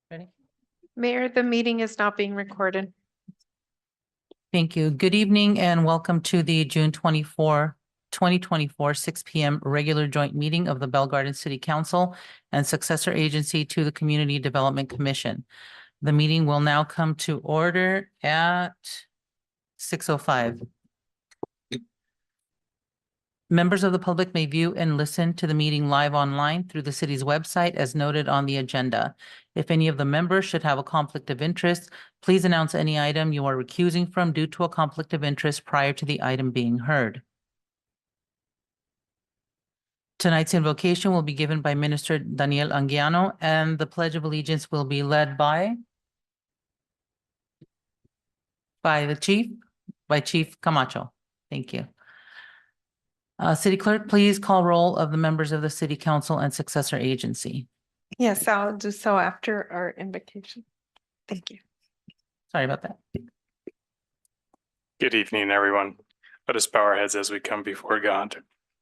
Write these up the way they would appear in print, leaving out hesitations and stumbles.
Ready? Mayor, the meeting is not being recorded. Thank you. Good evening and welcome to the June 2024, 6 p.m. regular joint meeting of the Bell Garden City Council and Successor Agency to the Community Development Commission. The meeting will now come to order at 6:05. Members of the public may view and listen to the meeting live online through the city's website as noted on the agenda. If any of the members should have a conflict of interest, please announce any item you are recusing from due to a conflict of interest prior to the item being heard. Tonight's invocation will be given by Minister Daniel Anguiano, and the Pledge of Allegiance will be led by Chief Camacho. Thank you. City Clerk, please call roll of the members of the City Council and Successor Agency. Yes, I'll do so after our invocation. Thank you. Sorry about that. Good evening, everyone. Let us bow our heads as we come before God.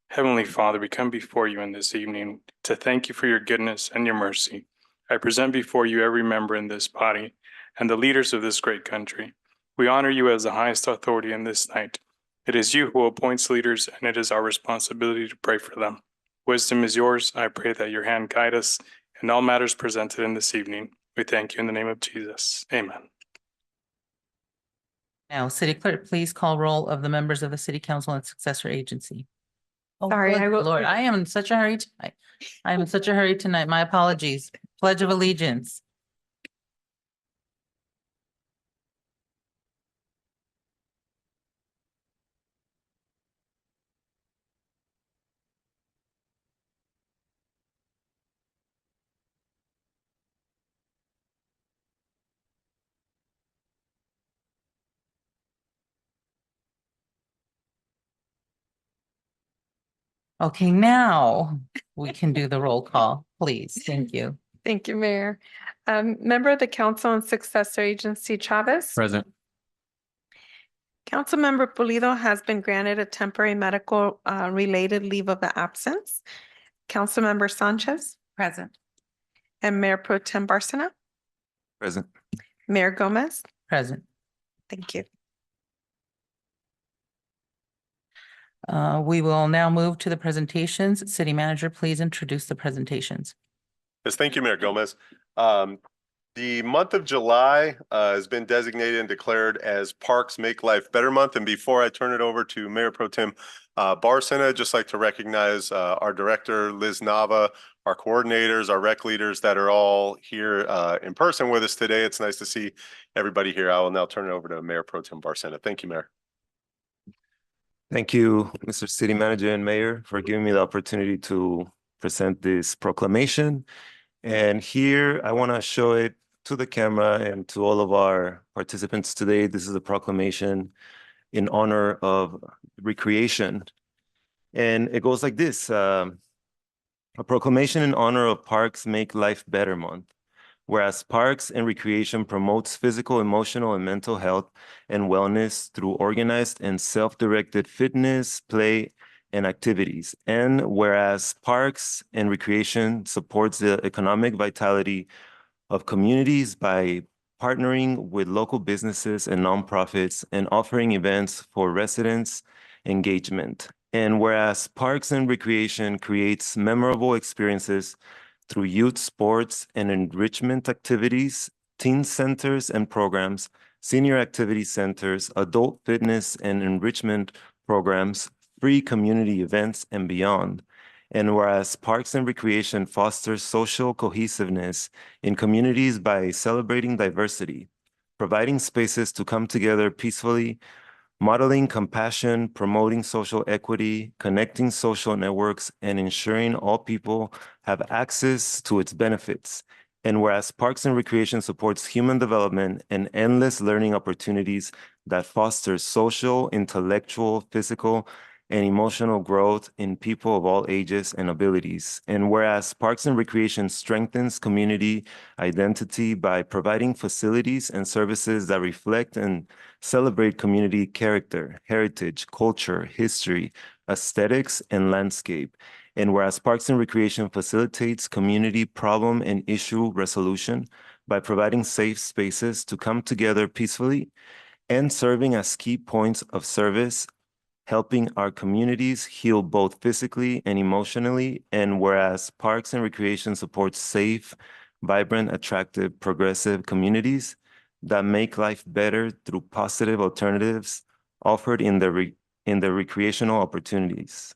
Heavenly Father, we come before you in this evening to thank you for your goodness and your mercy. I present before you every member in this body and the leaders of this great country. We honor you as the highest authority in this night. It is you who appoints leaders, and it is our responsibility to pray for them. Wisdom is yours. I pray that your hand guide us in all matters presented in this evening. We thank you in the name of Jesus. Amen. Now, City Clerk, please call roll of the members of the City Council and Successor Agency. Oh, Sorry, good I will- Lord, I am in such a hurry tonight. I am in such a hurry tonight. My apologies. Pledge of Allegiance. Okay, now we can do the roll call, please. Thank you. Thank you, Mayor. Member of the Council and Successor Agency Chavez. Present. Councilmember Pulido has been granted a temporary medical related leave of absence. Councilmember Sanchez Present. and Mayor Pro Tem Barcena. Present. Mayor Gomez. Present. Thank you. We will now move to the presentations. City Manager, please introduce the presentations. Yes, thank you, Mayor Gomez. The month of July has been designated and declared as Parks Make Life Better Month. And before I turn it over to Mayor Pro Tem Barcena, I'd just like to recognize our director, Liz Nava, our coordinators, our rec leaders that are all here in person with us today. It's nice to see everybody here. I will now turn it over to Mayor Pro Tem Barcena. Thank you, Mayor. Thank you, Mr. City Manager and Mayor, for giving me the opportunity to present this proclamation. And here I want to show it to the camera and to all of our participants today. This is a proclamation in honor of recreation. And it goes like this, a proclamation in honor of Parks Make Life Better Month. Whereas Parks and Recreation promotes physical, emotional, and mental health and wellness through organized and self-directed fitness, play, and activities. And whereas Parks and Recreation supports the economic vitality of communities by partnering with local businesses and nonprofits and offering events for residents' engagement. And whereas Parks and Recreation creates memorable experiences through youth sports and enrichment activities, teen centers and programs, senior activity centers, adult fitness and enrichment programs, free community events, and beyond. And whereas Parks and Recreation fosters social cohesiveness in communities by celebrating diversity, providing spaces to come together peacefully, modeling compassion, promoting social equity, connecting social networks, and ensuring all people have access to its benefits. And whereas Parks and Recreation supports human development and endless learning opportunities that foster social, intellectual, physical, and emotional growth in people of all ages and abilities. And whereas Parks and Recreation strengthens community identity by providing facilities and services that reflect and celebrate community character, heritage, culture, history, aesthetics, and landscape. And whereas Parks and Recreation facilitates community problem and issue resolution by providing safe spaces to come together peacefully and serving as key points of service, helping our communities heal both physically and emotionally. And whereas Parks and Recreation supports safe, vibrant, attractive, progressive communities that make life better through positive alternatives offered in the recreational opportunities.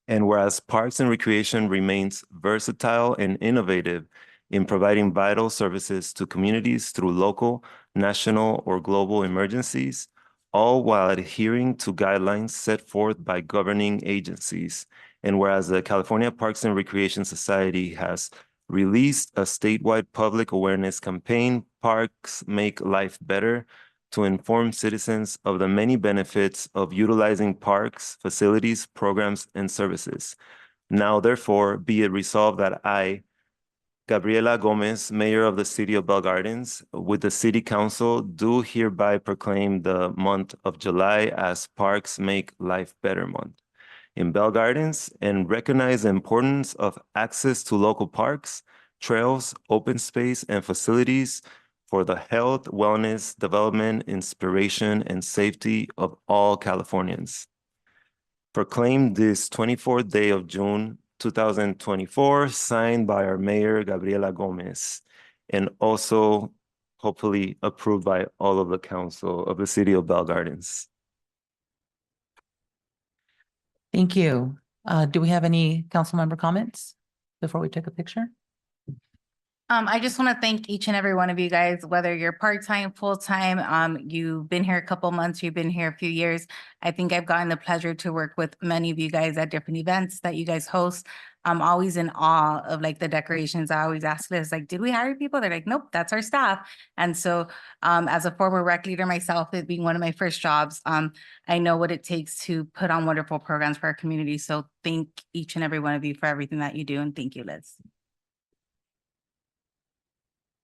And whereas Parks and Recreation remains versatile and innovative in providing vital services to communities through local, national, or global emergencies, all while adhering to guidelines set forth by governing agencies. And whereas the California Parks and Recreation Society has released a statewide public awareness campaign, Parks Make Life Better, to inform citizens of the many benefits of utilizing parks, facilities, programs, and services. Now, therefore, be it resolved that I, Gabriela Gomez, Mayor of the City of Bell Gardens, with the City Council, do hereby proclaim the month of July as Parks Make Life Better Month in Bell Gardens and recognize the importance of access to local parks, trails, open space, and facilities for the health, wellness, development, inspiration, and safety of all Californians. Proclaimed this 24th day of June 2024, signed by our Mayor, Gabriela Gomez, and also hopefully approved by all of the council of the City of Bell Gardens. Thank you. Do we have any council member comments before we take a picture? I just want to thank each and every one of you guys, whether you're part-time, full-time, you've been here a couple months, you've been here a few years. I think I've gotten the pleasure to work with many of you guys at different events that you guys host. I'm always in awe of like the decorations. I always ask this, like, did we hire people? They're like, nope, that's our staff. And so as a former rec leader myself, it being one of my first jobs, I know what it takes to put on wonderful programs for our community. So thank each and every one of you for everything that you do. And thank you, Liz.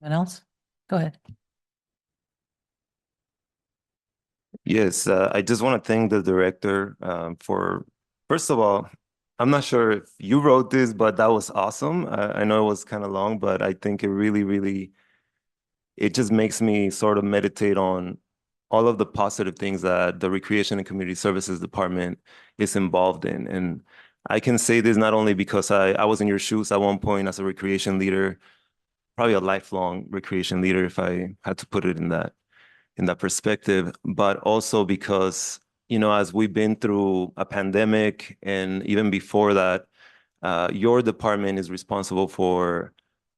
Anyone else? Go ahead. Yes, I just want to thank the director for, first of all, I'm not sure if you wrote this, but that was awesome. I know it was kind of long, but I think it really, it just makes me sort of meditate on all of the positive things that the Recreation and Community Services Department is involved in. And I can say this not only because I was in your shoes at one point as a recreation leader, probably a lifelong recreation leader if I had to put it in that perspective, but also because, you know, as we've been through a pandemic and even before that, your department is responsible for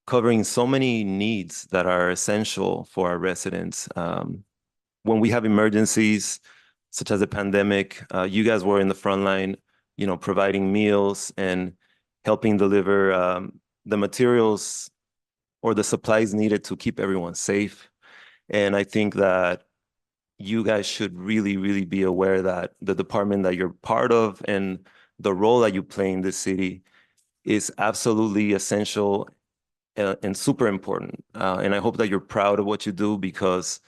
covering so many needs that are essential for our residents. When we have emergencies, such as a pandemic, you guys were in the front line, you know, providing meals and helping deliver the materials or the supplies needed to keep everyone safe. And I think that you guys should really be aware that the department that you're part of and the role that you play in this city is absolutely essential and super important. And I hope that you're proud of what you do because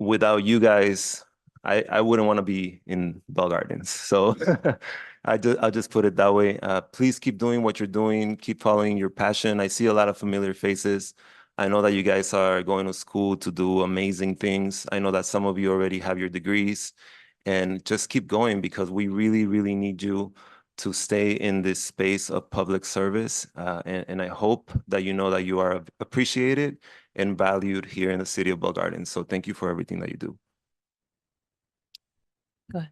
without you guys, I wouldn't want to be in Bell Gardens. So I'll just put it that way. Please keep doing what you're doing. Keep following your passion. I see a lot of familiar faces. I know that you guys are going to school to do amazing things. I know that some of you already have your degrees, and just keep going because we really need you to stay in this space of public service. And I hope that you know that you are appreciated and valued here in the City of Bell Gardens. So thank you for everything that you do. Go ahead.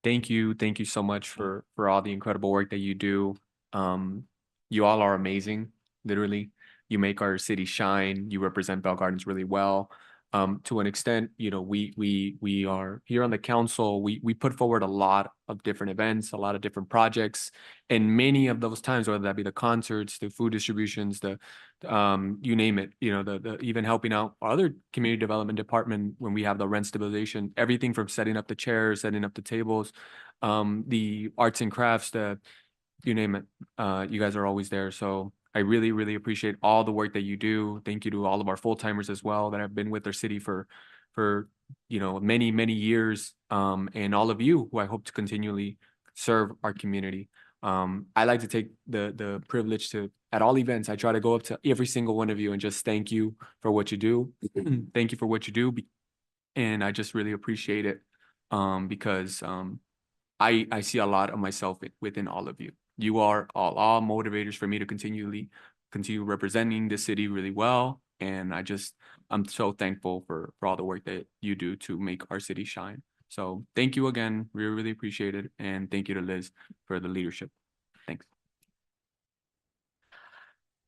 Thank you so much for all the incredible work that you do. You all are amazing, literally. You make our city shine. You represent Bell Gardens really well. To an extent, you know, we are here on the council. We put forward a lot of different events, a lot of different projects, and many of those times, whether that be the concerts, the food distributions, the you name it, you know, the even helping out our other community development department when we have the rent stabilization, everything from setting up the chairs, setting up the tables, the arts and crafts, you name it, you guys are always there. So I really appreciate all the work that you do. Thank you to all of our full-timers as well that have been with our city for you know, many years, and all of you who I hope to continually serve our community. I like to take the privilege to, at all events, I try to go up to every single one of you and just thank you for what you do. Thank you for what you do. And I just really appreciate it because I see a lot of myself within all of you. You are all motivators for me to continue representing the city really well. And I'm so thankful for all the work that you do to make our city shine. So thank you again. We really appreciate it. And thank you to Liz for the leadership. Thanks.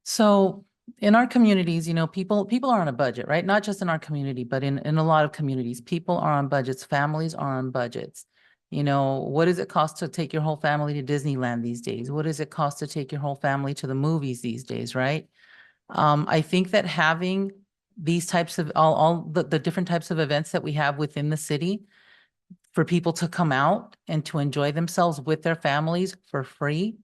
So in our communities, people are on a budget, right? Not just in our community, but in a lot of communities, people are on budgets, families are on budgets. What does it cost to take your whole family to Disneyland these days? What does it cost to take your whole family to the movies these days, right? I think that having these types of all the different types of events that we have within the city for people to come out and to enjoy themselves with their families for free,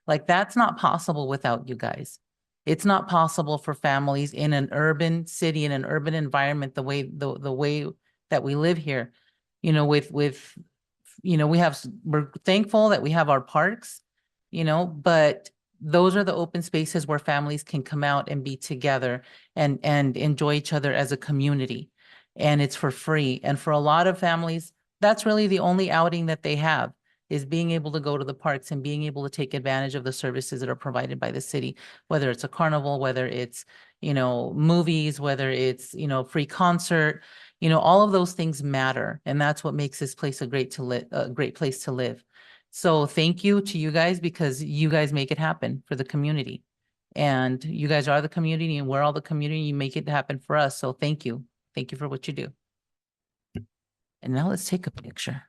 like that's not possible without you guys. It's not possible for families in an urban city, in an urban environment, the way that we live here, we're thankful that we have our parks, but those are the open spaces where families can come out and be together and enjoy each other as a community. And it's for free. And for a lot of families, that's really the only outing that they have, is being able to go to the parks and being able to take advantage of the services that are provided by the city, whether it's a carnival, whether it's, movies, whether it's, free concert, all of those things matter. And that's what makes this place a great place to live. So thank you to you guys, because you guys make it happen for the community. And you guys are the community and we're all the community. You make it happen for us. So thank you. Thank you for what you do. And now let's take a picture.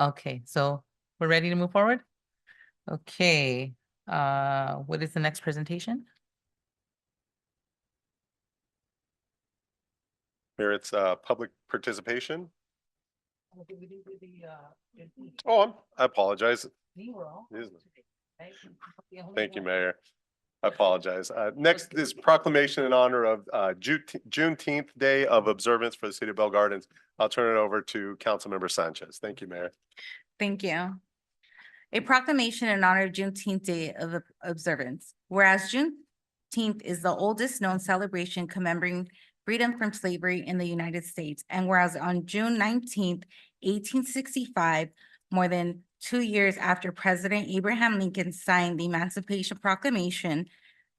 Okay, so we're ready to move forward? Okay, what is the next presentation? Here it's public participation. Oh, I apologize. Thank you, Mayor. I apologize. Next is proclamation in honor of Juneteenth Day of Observance for the City of Bell Gardens. I'll turn it over to Councilmember Sanchez. Thank you, Mayor. Thank you. A proclamation in honor of Juneteenth Day of Observance. Whereas Juneteenth is the oldest known celebration commemorating freedom from slavery in the United States. And whereas on June 19th, 1865, more than 2 years after President Abraham Lincoln signed the Emancipation Proclamation,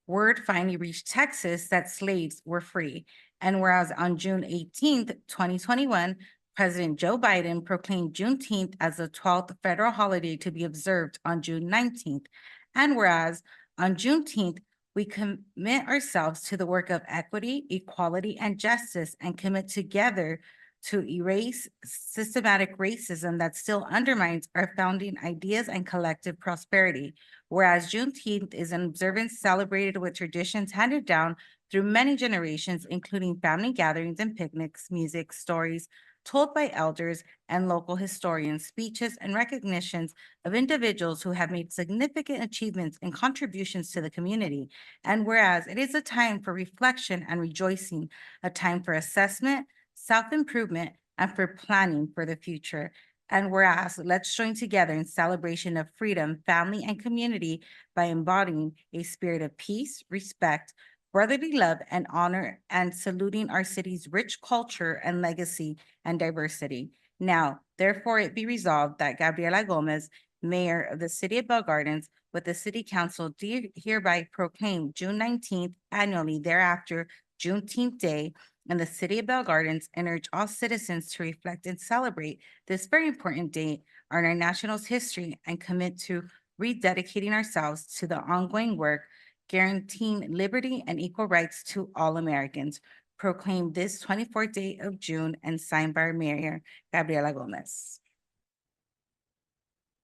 word finally reached Texas that slaves were free. And whereas on June 18th, 2021, President Joe Biden proclaimed Juneteenth as the 12th federal holiday to be observed on June 19th. And whereas on Juneteenth, we commit ourselves to the work of equity, equality, and justice, and commit together to erase systematic racism that still undermines our founding ideas and collective prosperity. Whereas Juneteenth is an observance celebrated with traditions handed down through many generations, including family gatherings and picnics, music, stories told by elders and local historians, speeches, and recognitions of individuals who have made significant achievements and contributions to the community. And whereas it is a time for reflection and rejoicing, a time for assessment, self-improvement, and for planning for the future. And whereas let's join together in celebration of freedom, family, and community by embodying a spirit of peace, respect, brotherly love, and honor, and saluting our city's rich culture and legacy and diversity. Now, therefore, it be resolved that Gabriela Gomez, Mayor of the City of Bell Gardens, with the City Council, do hereby proclaim June 19th annually, thereafter Juneteenth Day in the City of Bell Gardens, and urge all citizens to reflect and celebrate this very important day on our national's history and commit to rededicating ourselves to the ongoing work guaranteeing liberty and equal rights to all Americans. Proclaimed this 24th day of June and signed by our Mayor, Gabriela Gomez.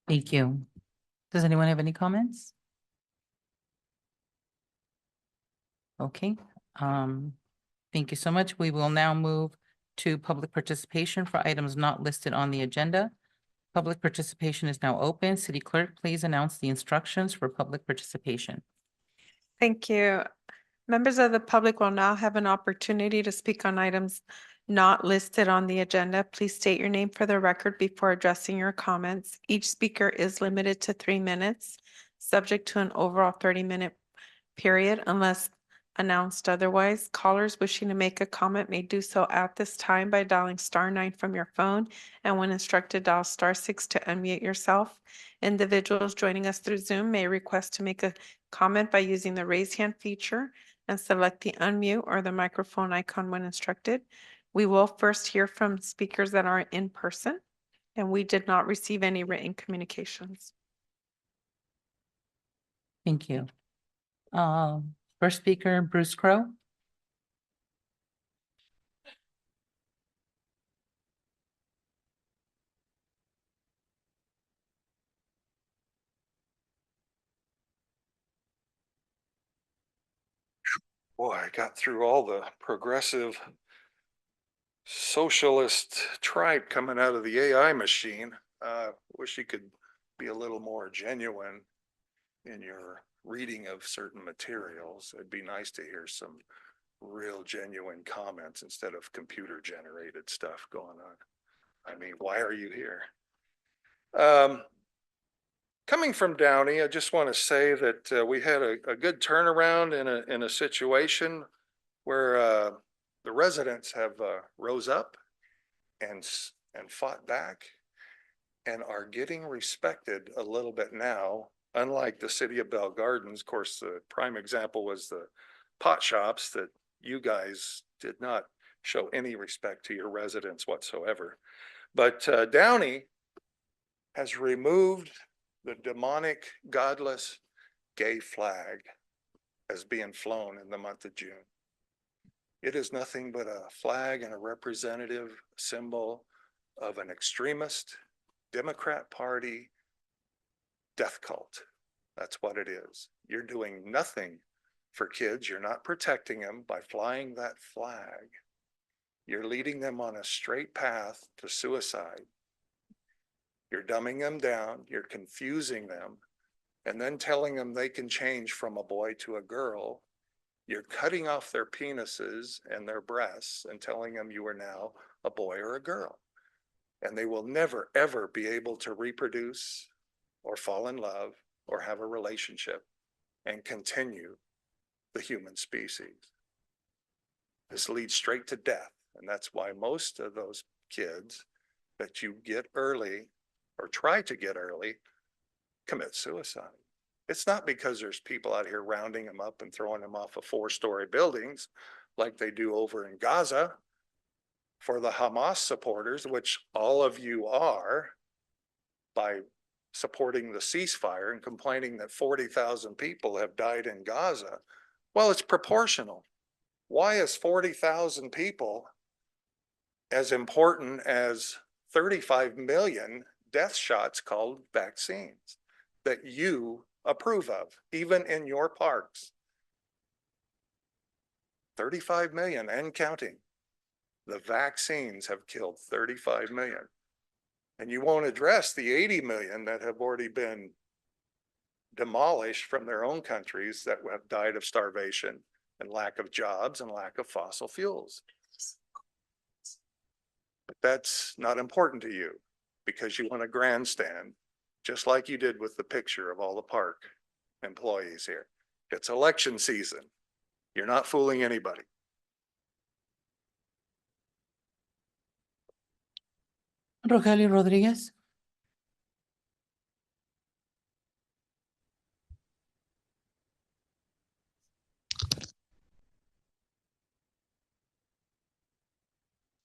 Thank you. Does anyone have any comments? Okay, thank you so much. We will now move to public participation for items not listed on the agenda. Public participation is now open. City Clerk, please announce the instructions for public participation. Thank you. Members of the public will now have an opportunity to speak on items not listed on the agenda. Please state your name for the record before addressing your comments. Each speaker is limited to 3 minutes, subject to an overall 30-minute period unless announced otherwise. Callers wishing to make a comment may do so at this time by dialing *9 from your phone, and when instructed, dial *6 to unmute yourself. Individuals joining us through Zoom may request to make a comment by using the raise hand feature and select the unmute or the microphone icon when instructed. We will first hear from speakers that are in person, and we did not receive any written communications. Thank you. First speaker, Bruce Crow. Boy, I got through all the progressive socialist tribe coming out of the AI machine. Wish you could be a little more genuine in your reading of certain materials. It'd be nice to hear some real genuine comments instead of computer generated stuff going on. I mean, why are you here? Coming from Downey, I just want to say that we had a good turnaround in a situation where the residents have rose up and fought back and are getting respected a little bit now. Unlike the City of Bell Gardens, of course, the prime example was the pot shops that you guys did not show any respect to your residents whatsoever. But Downey has removed the demonic, godless, gay flag as being flown in the month of June. It is nothing but a flag and a representative symbol of an extremist Democrat Party death cult. That's what it is. You're doing nothing for kids. You're not protecting them by flying that flag. You're leading them on a straight path to suicide. You're dumbing them down. You're confusing them, and then telling them they can change from a boy to a girl. You're cutting off their penises and their breasts and telling them you are now a boy or a girl. And they will never, ever be able to reproduce or fall in love or have a relationship and continue the human species. This leads straight to death. And that's why most of those kids that you get early or try to get early commit suicide. It's not because there's people out here rounding them up and throwing them off of 4-story buildings like they do over in Gaza for the Hamas supporters, which all of you are, by supporting the ceasefire and complaining that 40,000 people have died in Gaza. Well, it's proportional. Why is 40,000 people as important as 35 million death shots called vaccines that you approve of, even in your parks? 35 million and counting. The vaccines have killed 35 million. And you won't address the 80 million that have already been demolished from their own countries that have died of starvation and lack of jobs and lack of fossil fuels. But that's not important to you because you want to grandstand, just like you did with the picture of all the park employees here. It's election season. You're not fooling anybody. Rogelio Rodriguez.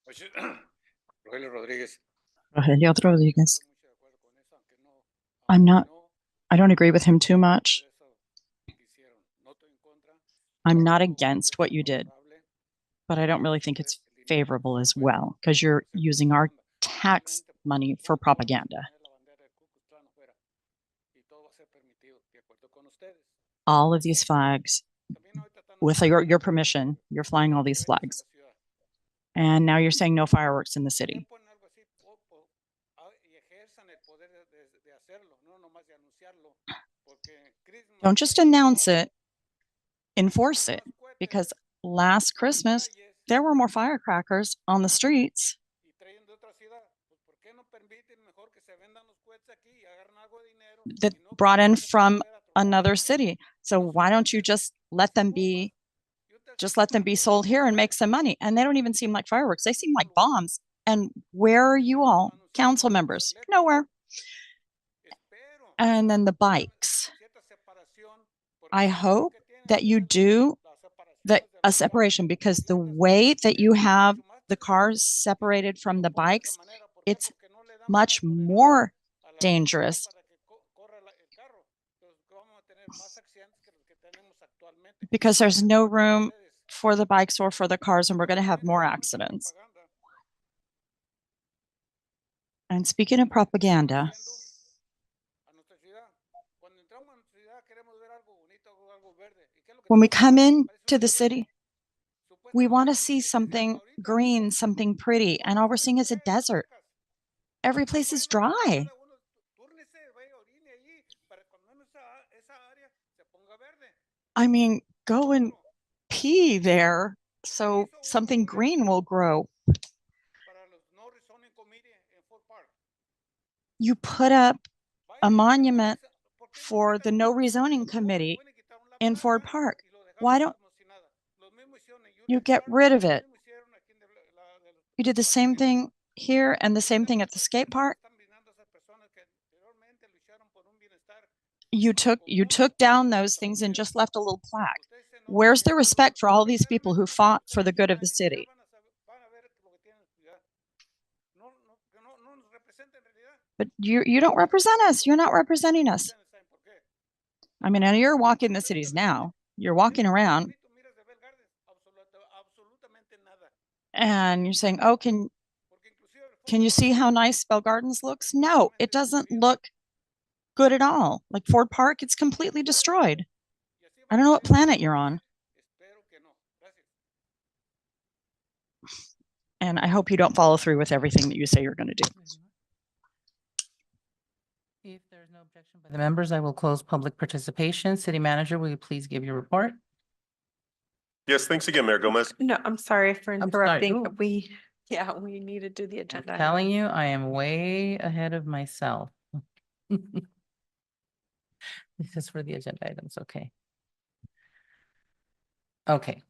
Rogelio Rodriguez. Rogelio Rodriguez. I don't agree with him too much. I'm not against what you did, but I don't really think it's favorable as well because you're using our tax money for propaganda. All of these flags, with your permission, you're flying all these flags. And now you're saying no fireworks in the city. Don't just announce it, enforce it, because last Christmas, there were more firecrackers on the streets that brought in from another city. So why don't you just let them be sold here and make some money? And they don't even seem like fireworks. They seem like bombs. And where are you all, council members? Nowhere. And then the bikes. I hope that you do a separation, because the way that you have the cars separated from the bikes, it's much more dangerous. Because there's no room for the bikes or for the cars, and we're going to have more accidents. And speaking of propaganda, when we come into the city, we want to see something green, something pretty, and all we're seeing is a desert. Every place is dry. I mean, go and pee there so something green will grow. You put up a monument for the no rezoning committee in Ford Park. Why don't you get rid of it? You did the same thing here and the same thing at the skate park. You took down those things and just left a little plaque. Where's the respect for all these people who fought for the good of the city? But you don't represent us. You're not representing us. I mean, and you're walking the cities now. You're walking around and you're saying, oh, can you see how nice Bell Gardens looks? No, it doesn't look good at all. Like Ford Park, it's completely destroyed. I don't know what planet you're on. And I hope you don't follow through with everything that you say you're going to do. If there's no objection by the members, I will close public participation. City Manager, will you please give your report? Yes, thanks again, Mayor Gomez. No, I'm sorry for sorry. interrupting. Ooh. We need to do the I'm agenda. telling you, I am way ahead of myself. This is for the agenda items, okay. Okay.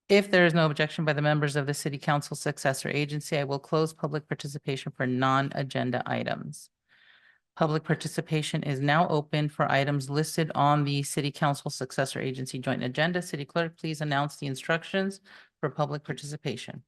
If there is no objection by the members of the City Council Successor Agency, I will close public participation for non-agenda items. Public participation is now open for items listed on the City Council Successor Agency Joint Agenda. City Clerk, please announce the instructions for public participation.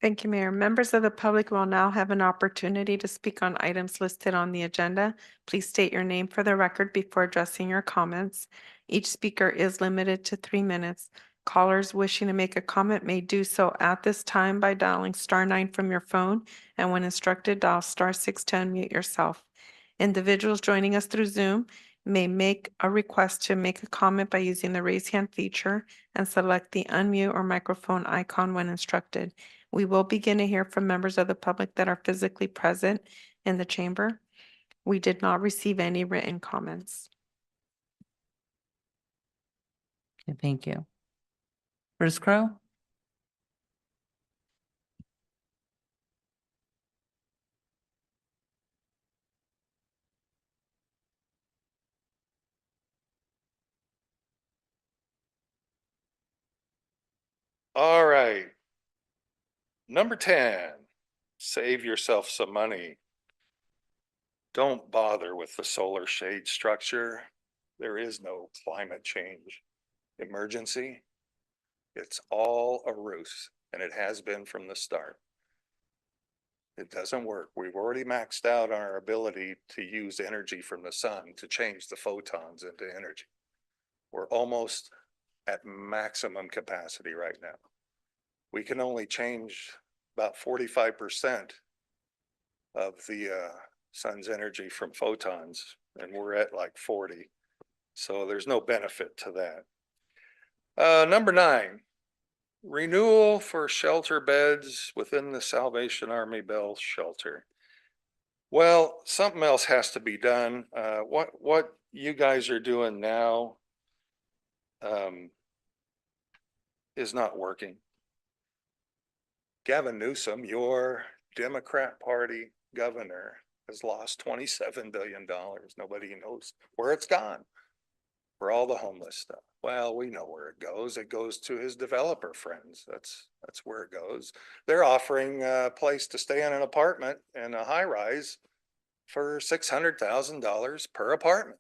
Thank you, Mayor. Members of the public will now have an opportunity to speak on items listed on the agenda. Please state your name for the record before addressing your comments. Each speaker is limited to 3 minutes. Callers wishing to make a comment may do so at this time by dialing *9 from your phone, and when instructed, dial *6 to unmute yourself. Individuals joining us through Zoom may make a request to make a comment by using the raise hand feature and select the unmute or microphone icon when instructed. We will begin to hear from members of the public that are physically present in the chamber. We did not receive any written comments. Okay, thank you. Bruce Crow? All right. Number 10, save yourself some money. Don't bother with the solar shade structure. There is no climate change emergency. It's all a ruse, and it has been from the start. It doesn't work. We've already maxed out our ability to use energy from the sun to change the photons into energy. We're almost at maximum capacity right now. We can only change about 45% of the sun's energy from photons, and we're at like 40. So there's no benefit to that. Number 9, renewal for shelter beds within the Salvation Army Bell shelter. Well, something else has to be done. What you guys are doing now is not working. Gavin Newsom, your Democrat Party governor, has lost $27 billion. Nobody knows where it's gone for all the homeless stuff. Well, we know where it goes. It goes to his developer friends. That's where it goes. They're offering a place to stay in an apartment in a high rise for $600,000 per apartment.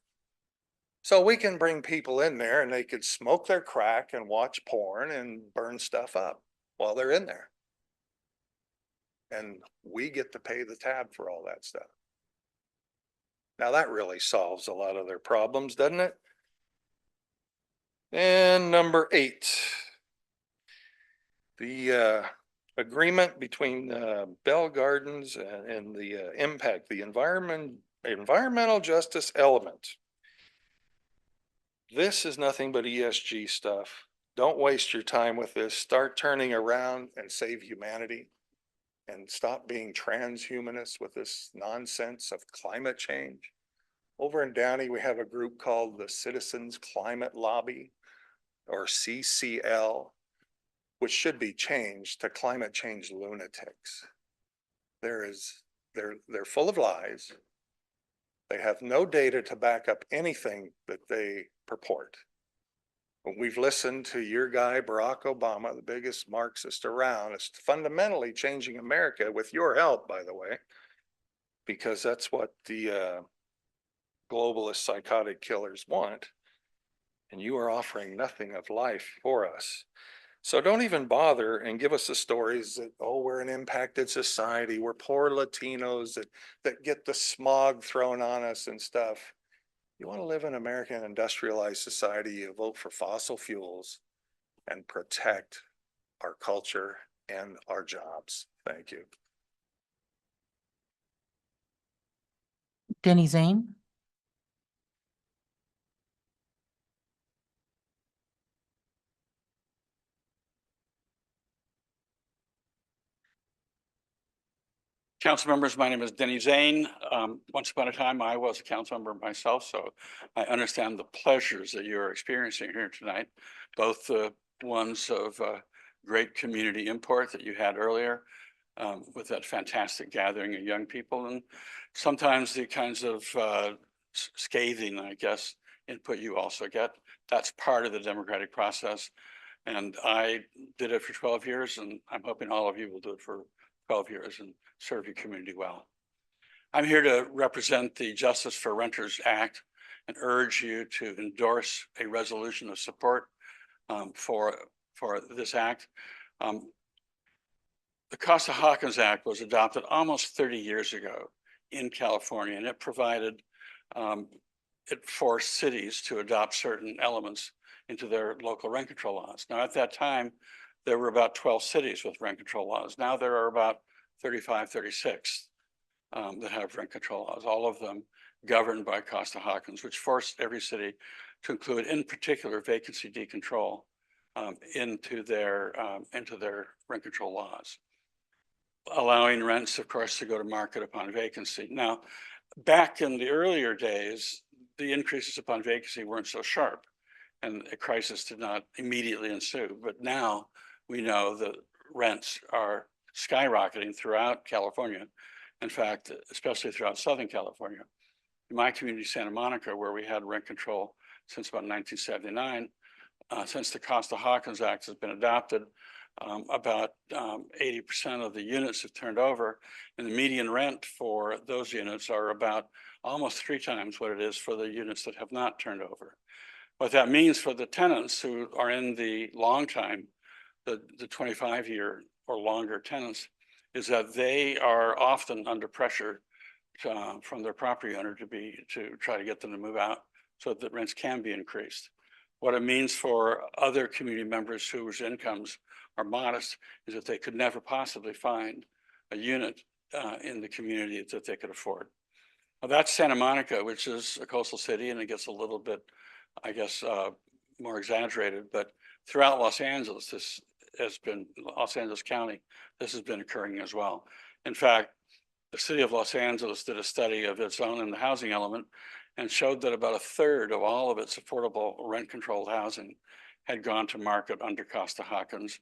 So we can bring people in there and they could smoke their crack and watch porn and burn stuff up while they're in there. And we get to pay the tab for all that stuff. Now that really solves a lot of their problems, doesn't it? And number 8, the agreement between Bell Gardens and the impact, the environmental justice element. This is nothing but ESG stuff. Don't waste your time with this. Start turning around and save humanity. And stop being transhumanists with this nonsense of climate change. Over in Downey, we have a group called the Citizens Climate Lobby, or CCL, which should be changed to climate change lunatics. They're full of lies. They have no data to back up anything that they purport. We've listened to your guy, Barack Obama, the biggest Marxist around. It's fundamentally changing America with your help, by the way, because that's what the globalist psychotic killers want. And you are offering nothing of life for us. So don't even bother and give us the stories that, oh, we're an impacted society, we're poor Latinos that get the smog thrown on us and stuff. You want to live in American industrialized society, you vote for fossil fuels and protect our culture and our jobs. Thank you. Denny Zane? Council members, my name is Denny Zane. Once upon a time, I was a council member myself, so I understand the pleasures that you're experiencing here tonight, both the ones of great community import that you had earlier with that fantastic gathering of young people, and sometimes the kinds of scathing, I guess, input you also get. That's part of the democratic process. And I did it for 12 years, and I'm hoping all of you will do it for 12 years and serve your community well. I'm here to represent the Justice for Renters Act and urge you to endorse a resolution of support for this act. The Costa-Hawkins Act was adopted almost 30 years ago in California, and it provided, it forced cities to adopt certain elements into their local rent control laws. Now, at that time, there were about 12 cities with rent control laws. Now there are about 35, 36 that have rent control laws, all of them governed by Costa-Hawkins, which forced every city to include, in particular, vacancy decontrol into their rent control laws, allowing rents, of course, to go to market upon vacancy. Now, back in the earlier days, the increases upon vacancy weren't so sharp and a crisis did not immediately ensue. But now we know that rents are skyrocketing throughout California. In fact, especially throughout Southern California. In my community, Santa Monica, where we had rent control since about 1979, since the Costa-Hawkins Act has been adopted, about 80% of the units have turned over, and the median rent for those units are about almost 3 times what it is for the units that have not turned over. What that means for the tenants who are in the long time, the 25-year or longer tenants, is that they are often under pressure from their property owner to try to get them to move out so that rents can be increased. What it means for other community members whose incomes are modest is that they could never possibly find a unit in the community that they could afford. Now, that's Santa Monica, which is a coastal city, and it gets a little bit, I guess, more exaggerated, but throughout Los Angeles, Los Angeles County, this has been occurring as well. In fact, the city of Los Angeles did a study of its own in the housing element and showed that about 1/3 of all of its affordable rent controlled housing had gone to market under Costa-Hawkins,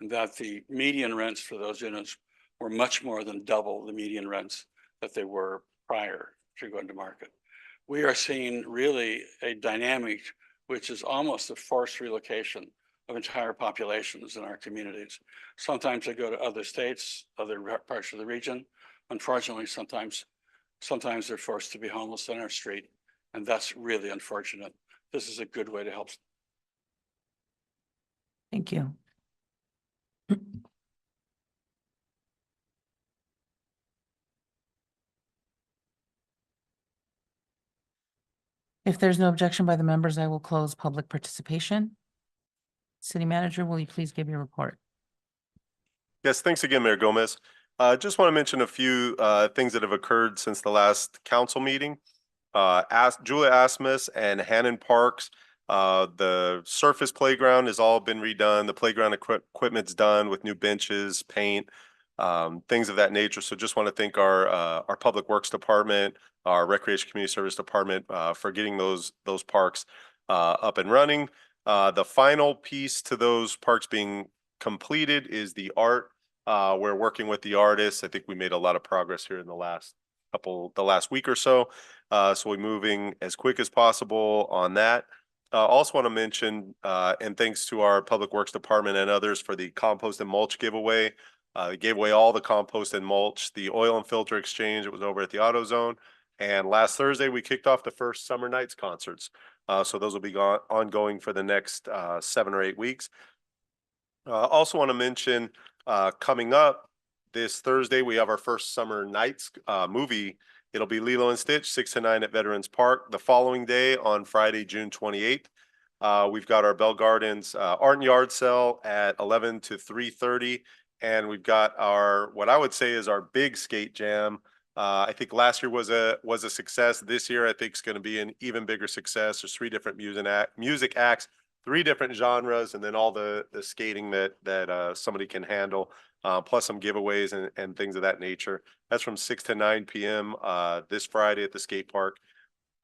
and that the median rents for those units were much more than double the median rents that they were prior to going to market. We are seeing really a dynamic which is almost a forced relocation of entire populations in our communities. Sometimes they go to other states, other parts of the region. Unfortunately, sometimes they're forced to be homeless on our street, and that's really unfortunate. This is a good way to help. Thank you. If there's no objection by the members, I will close public participation. City Manager, will you please give your report? Yes, thanks again, Mayor Gomez. Just want to mention a few things that have occurred since the last council meeting. Julia Asmus and Hannon Parks, the surface playground has all been redone. The playground equipment's done with new benches, paint, things of that nature. So just want to thank our Public Works Department, our Recreation Community Service Department for getting those parks up and running. The final piece to those parks being completed is the art. We're working with the artists. I think we made a lot of progress here in the last week or so. So we're moving as quick as possible on that. Also want to mention, and thanks to our Public Works Department and others for the compost and mulch giveaway. They gave away all the compost and mulch, the oil and filter exchange. It was over at the AutoZone. And last Thursday, we kicked off the first Summer Nights concerts. So those will be ongoing for the next 7 or 8 weeks. Also want to mention, coming up this Thursday, we have our first Summer Nights movie. It'll be Lilo and Stitch, 6 to 9 at Veterans Park. The following day, on Friday, June 28th, we've got our Bell Gardens art and yard sale at 11 to 3:30. And we've got our, what I would say is our big skate jam. I think last year was a success. This year, I think is going to be an even bigger success. There's 3 different music acts, 3 different genres, and then all the skating that somebody can handle, plus some giveaways and things of that nature. That's from 6 to 9 p.m. This Friday at the skate park.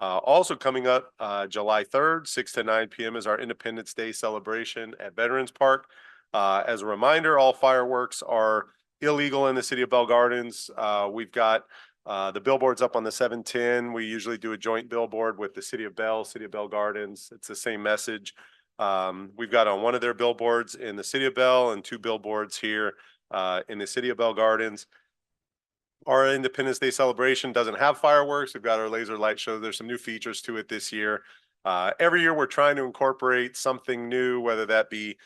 Also coming up, July 3rd, 6 to 9 p.m. is our Independence Day celebration at Veterans Park. As a reminder, all fireworks are illegal in the city of Bell Gardens. We've got the billboards up on the 710. We usually do a joint billboard with the city of Bell Gardens. It's the same message. We've got on one of their billboards in the city of Bell and 2 billboards here in the city of Bell Gardens. Our Independence Day celebration doesn't have fireworks. We've got our laser light show. There's some new features to it this year. Every year we're trying to incorporate something new, whether that be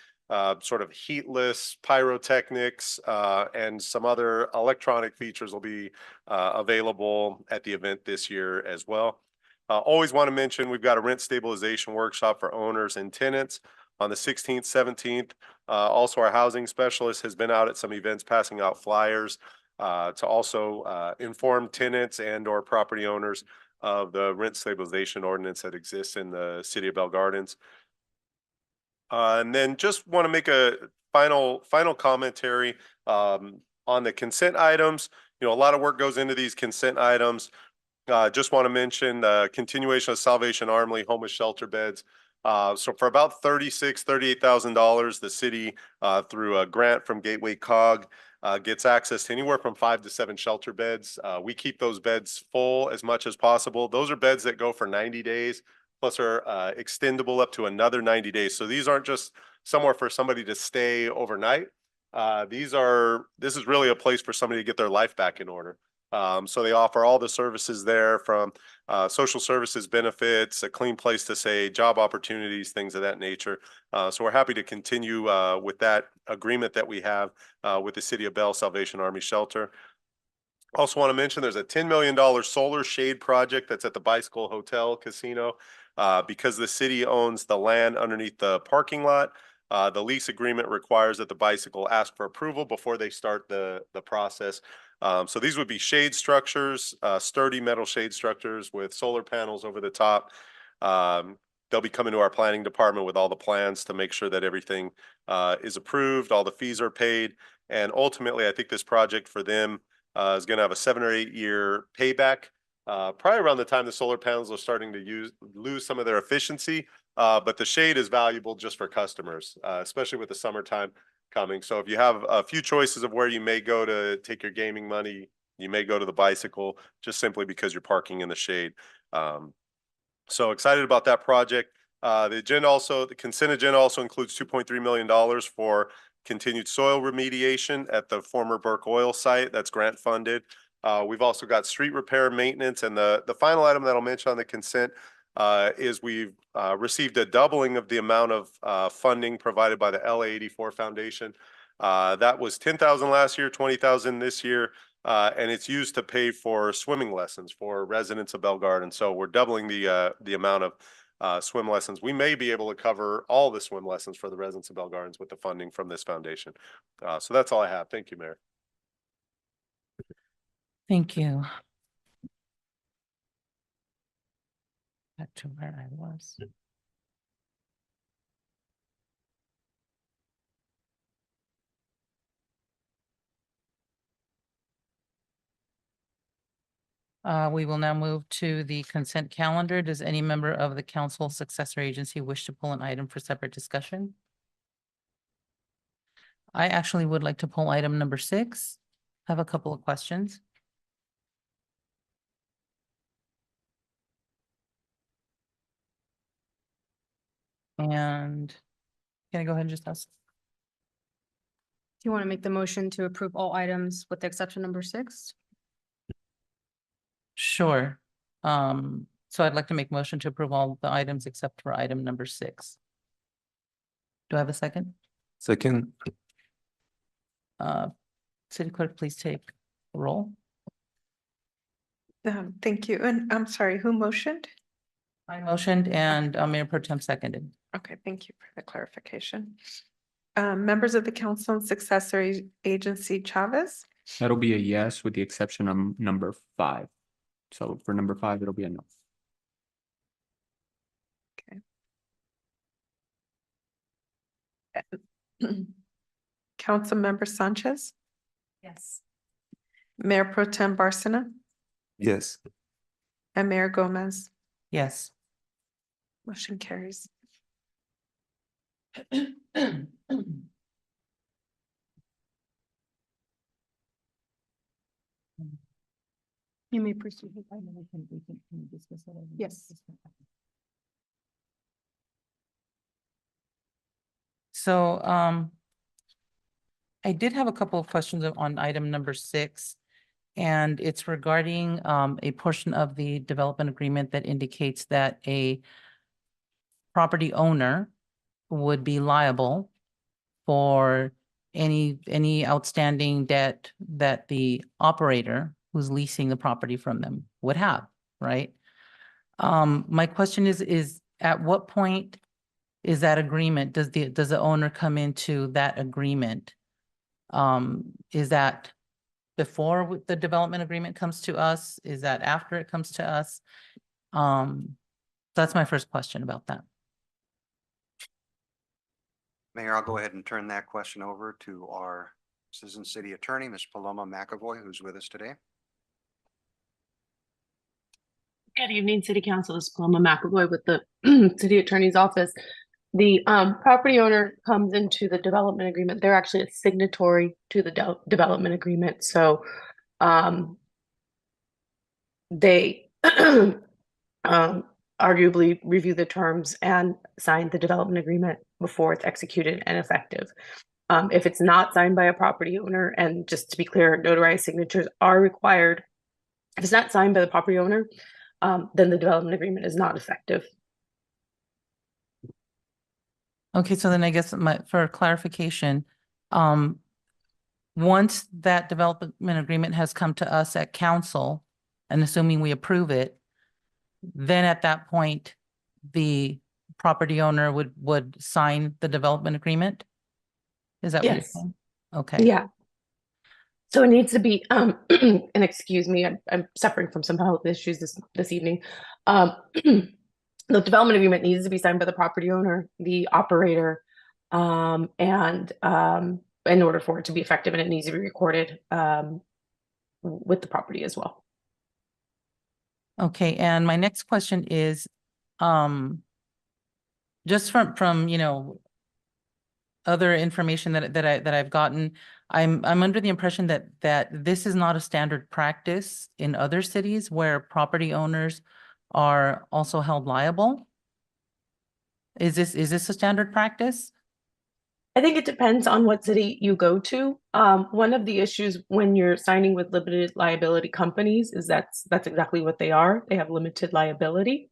sort of heatless pyrotechnics and some other electronic features will be available at the event this year as well. Always want to mention we've got a rent stabilization workshop for owners and tenants on the 16th, 17th. Also, our housing specialist has been out at some events passing out flyers to also inform tenants and or property owners of the rent stabilization ordinance that exists in the city of Bell Gardens. And then just want to make a final commentary on the consent items. You know, a lot of work goes into these consent items. Just want to mention the continuation of Salvation Army homeless shelter beds. So for about $38,000, the city, through a grant from Gateway COG, gets access to anywhere from 5 to 7 shelter beds. We keep those beds full as much as possible. Those are beds that go for 90 days, plus are extendable up to another 90 days. So these aren't just somewhere for somebody to stay overnight. This is really a place for somebody to get their life back in order. So they offer all the services there from social services benefits, a clean place to stay, job opportunities, things of that nature. So we're happy to continue with that agreement that we have with the City of Bell Salvation Army Shelter. Also want to mention there's a $10 million solar shade project that's at the Bicycle Hotel Casino. Because the city owns the land underneath the parking lot, the lease agreement requires that the bicycle ask for approval before they start the process. So these would be shade structures, sturdy metal shade structures with solar panels over the top. They'll be coming to our planning department with all the plans to make sure that everything is approved, all the fees are paid. And ultimately, I think this project for them is going to have a 7 or 8 year payback. Probably around the time the solar panels are starting to lose some of their efficiency, but the shade is valuable just for customers, especially with the summertime coming. So if you have a few choices of where you may go to take your gaming money, you may go to the bicycle just simply because you're parking in the shade. So excited about that project. The consent agenda also includes $2.3 million for continued soil remediation at the former Burke Oil site. That's grant funded. We've also got street repair maintenance, and the final item that I'll mention on the consent is we've received a doubling of the amount of funding provided by the LA84 Foundation. That was $10,000 last year, $20,000 this year, and it's used to pay for swimming lessons for residents of Bell Garden. So we're doubling the amount of swim lessons. We may be able to cover all the swim lessons for the residents of Bell Gardens with the funding from this foundation. So that's all I have. Thank you, Mayor. Thank you. Back to where I was. We will now move to the consent calendar. Does any member of the council successor agency wish to pull an item for separate discussion? I actually would like to pull item number 6. I have a couple of questions. And can I go ahead and just ask? Do you want to make the motion to approve all items with the exception number 6? Sure. So I'd like to make motion to approve all the items except for item number 6. Do I have a second? Second, City Clerk, please take the roll. Thank you. And I'm sorry, who motioned? I motioned and Mayor Pro Tem seconded. Okay, thank you for the clarification. Members of the council and successor agency Chavez, That'll be a yes with the exception of number 5. So for number 5, it'll be a no. Council Member Sanchez, Yes. Mayor Pro Tem Barcena, yes. and Mayor Gomez. Yes. Motion carries. You may proceed. Yes. So, I did have a couple of questions on item number 6. And it's regarding, a portion of the development agreement that indicates that a property owner would be liable for any outstanding debt that the operator who's leasing the property from them would have, right? My question is at what point is that agreement, does the owner come into that agreement? Is that before the development agreement comes to us? Is that after it comes to us? That's my first question about that. Mayor, I'll go ahead and turn that question over to our Assistant City Attorney, Ms. Paloma McAvoy, who's with us today. Good evening, City Council. This is Paloma McAvoy with the City Attorney's Office. The property owner comes into the development agreement. They're actually a signatory to the development agreement. So they arguably review the terms and sign the development agreement before it's executed and effective. If it's not signed by a property owner, and just to be clear, notarized signatures are required. If it's not signed by the property owner, then the development agreement is not effective. Okay, so then I guess for clarification, once that development agreement has come to us at council, and assuming we approve it, then at that point, the property owner would sign the development agreement? Is that what you're Yes. saying? Okay. Yeah. So it needs to be, and excuse me, I'm suffering from some health issues this evening. The development agreement needs to be signed by the property owner, the operator, and in order for it to be effective, and it needs to be recorded with the property as well. Okay, and my next question is, just from other information that I've gotten, I'm under the impression that this is not a standard practice in other cities where property owners are also held liable. Is this a standard practice? I think it depends on what city you go to. One of the issues when you're signing with limited liability companies is that's exactly what they are. They have limited liability.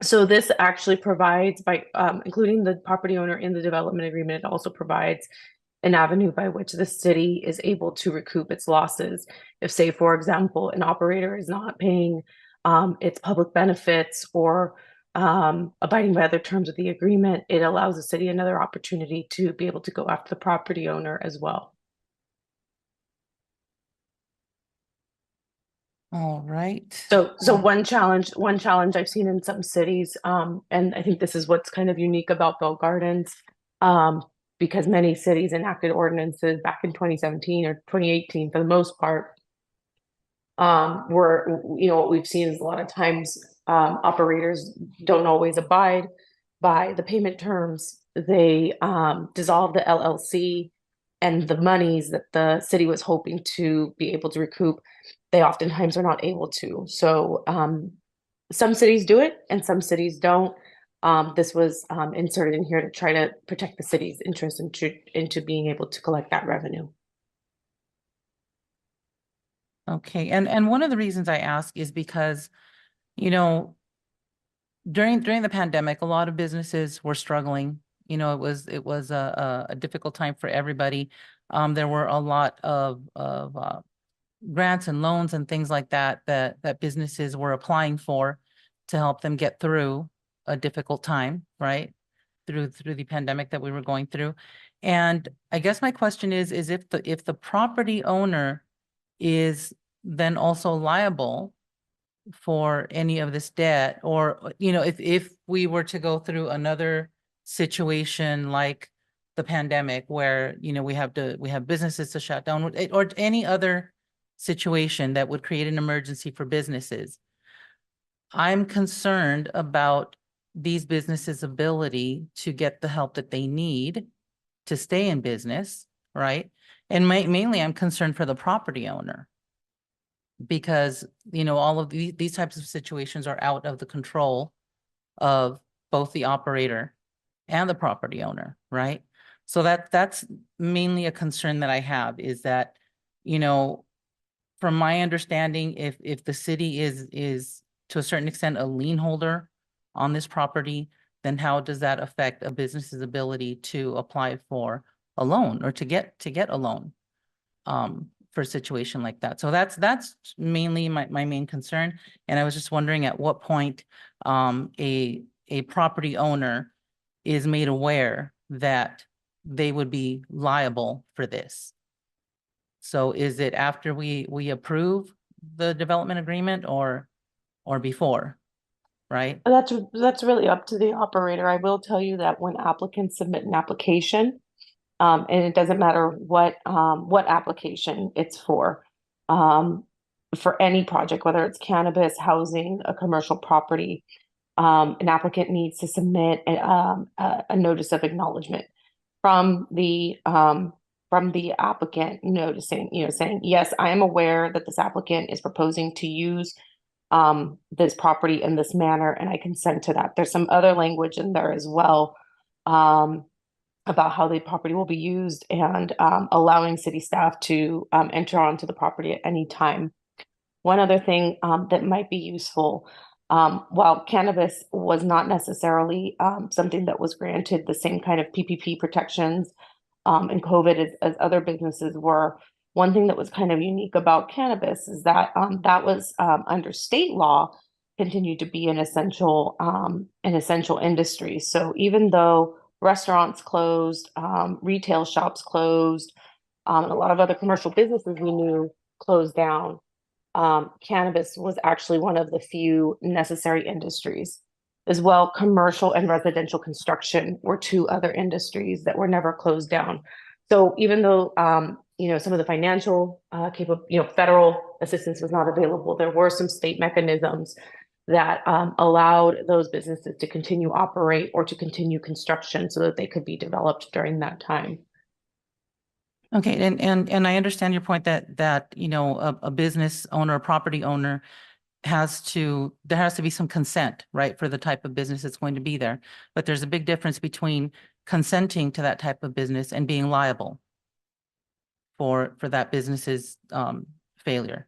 So this actually provides, by including the property owner in the development agreement, it also provides an avenue by which the city is able to recoup its losses. If, say, for example, an operator is not paying its public benefits or abiding by other terms of the agreement, it allows the city another opportunity to be able to go after the property owner as well. All right. So one challenge I've seen in some cities, and I think this is what's kind of unique about Bell Gardens, because many cities enacted ordinances back in 2017 or 2018 for the most part, where, what we've seen is a lot of times operators don't always abide by the payment terms. They dissolve the LLC, and the monies that the city was hoping to be able to recoup, they oftentimes are not able to. So some cities do it and some cities don't. This was inserted in here to try to protect the city's interest into being able to collect that revenue. Okay, and one of the reasons I ask is because, during the pandemic, a lot of businesses were struggling You know, it was a difficult time for everybody. There were a lot of grants and loans and things like that that businesses were applying for to help them get through a difficult time, right? Through the pandemic that we were going through. And I guess my question is if the property owner is then also liable for any of this debt, or, you know, if we were to go through another situation like the pandemic where, you know, we have businesses to shut down, or any other situation that would create an emergency for businesses. I'm concerned about these businesses' ability to get the help that they need to stay in business, right? And mainly I'm concerned for the property owner. Because, you know, all of these types of situations are out of the control of both the operator and the property owner, right? So that's mainly a concern that I have, is that, you know, from my understanding, if the city is to a certain extent a lien holder on this property, then how does that affect a business's ability to apply for a loan or to get a loan for a situation like that? So that's mainly my main concern. And I was just wondering at what point a property owner is made aware that they would be liable for this. So is it after we approve the development agreement or before, right? That's really up to the operator. I will tell you that when applicants submit an application, and it doesn't matter what application it's for any project, whether it's cannabis, housing, a commercial property, an applicant needs to submit a notice of acknowledgement from the applicant, noticing, saying, yes, I am aware that this applicant is proposing to use this property in this manner, and I consent to that. There's some other language in there as well about how the property will be used, and allowing city staff to enter onto the property at any time. One other thing that might be useful, while cannabis was not necessarily something that was granted the same kind of PPP protections in COVID as other businesses were, one thing that was kind of unique about cannabis is that that was under state law continued to be an essential industry. So even though restaurants closed, retail shops closed, and a lot of other commercial businesses we knew closed down, cannabis was actually one of the few necessary industries. As well, commercial and residential construction were two other industries that were never closed down. So even though some of the financial federal assistance was not available, there were some state mechanisms that allowed those businesses to continue operate or to continue construction so that they could be developed during that time. Okay, and I understand your point that you know, a business owner, a property owner there has to be some consent, right, for the type of business that's going to be there. But there's a big difference between consenting to that type of business and being liable for that business's failure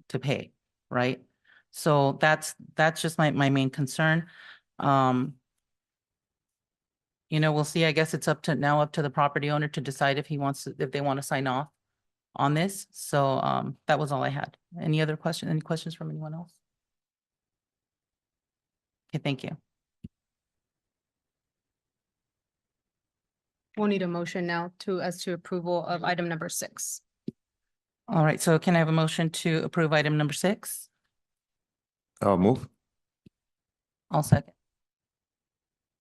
to pay, right? So that's just my main concern. You know, we'll see. I guess it's up to the property owner to decide if they want to sign off on this. So that was all I had. Any questions from anyone else? Okay, thank you. We'll need a motion now as to approval of item number 6. All right, so can I have a motion to approve item number 6? I'll move. I'll second.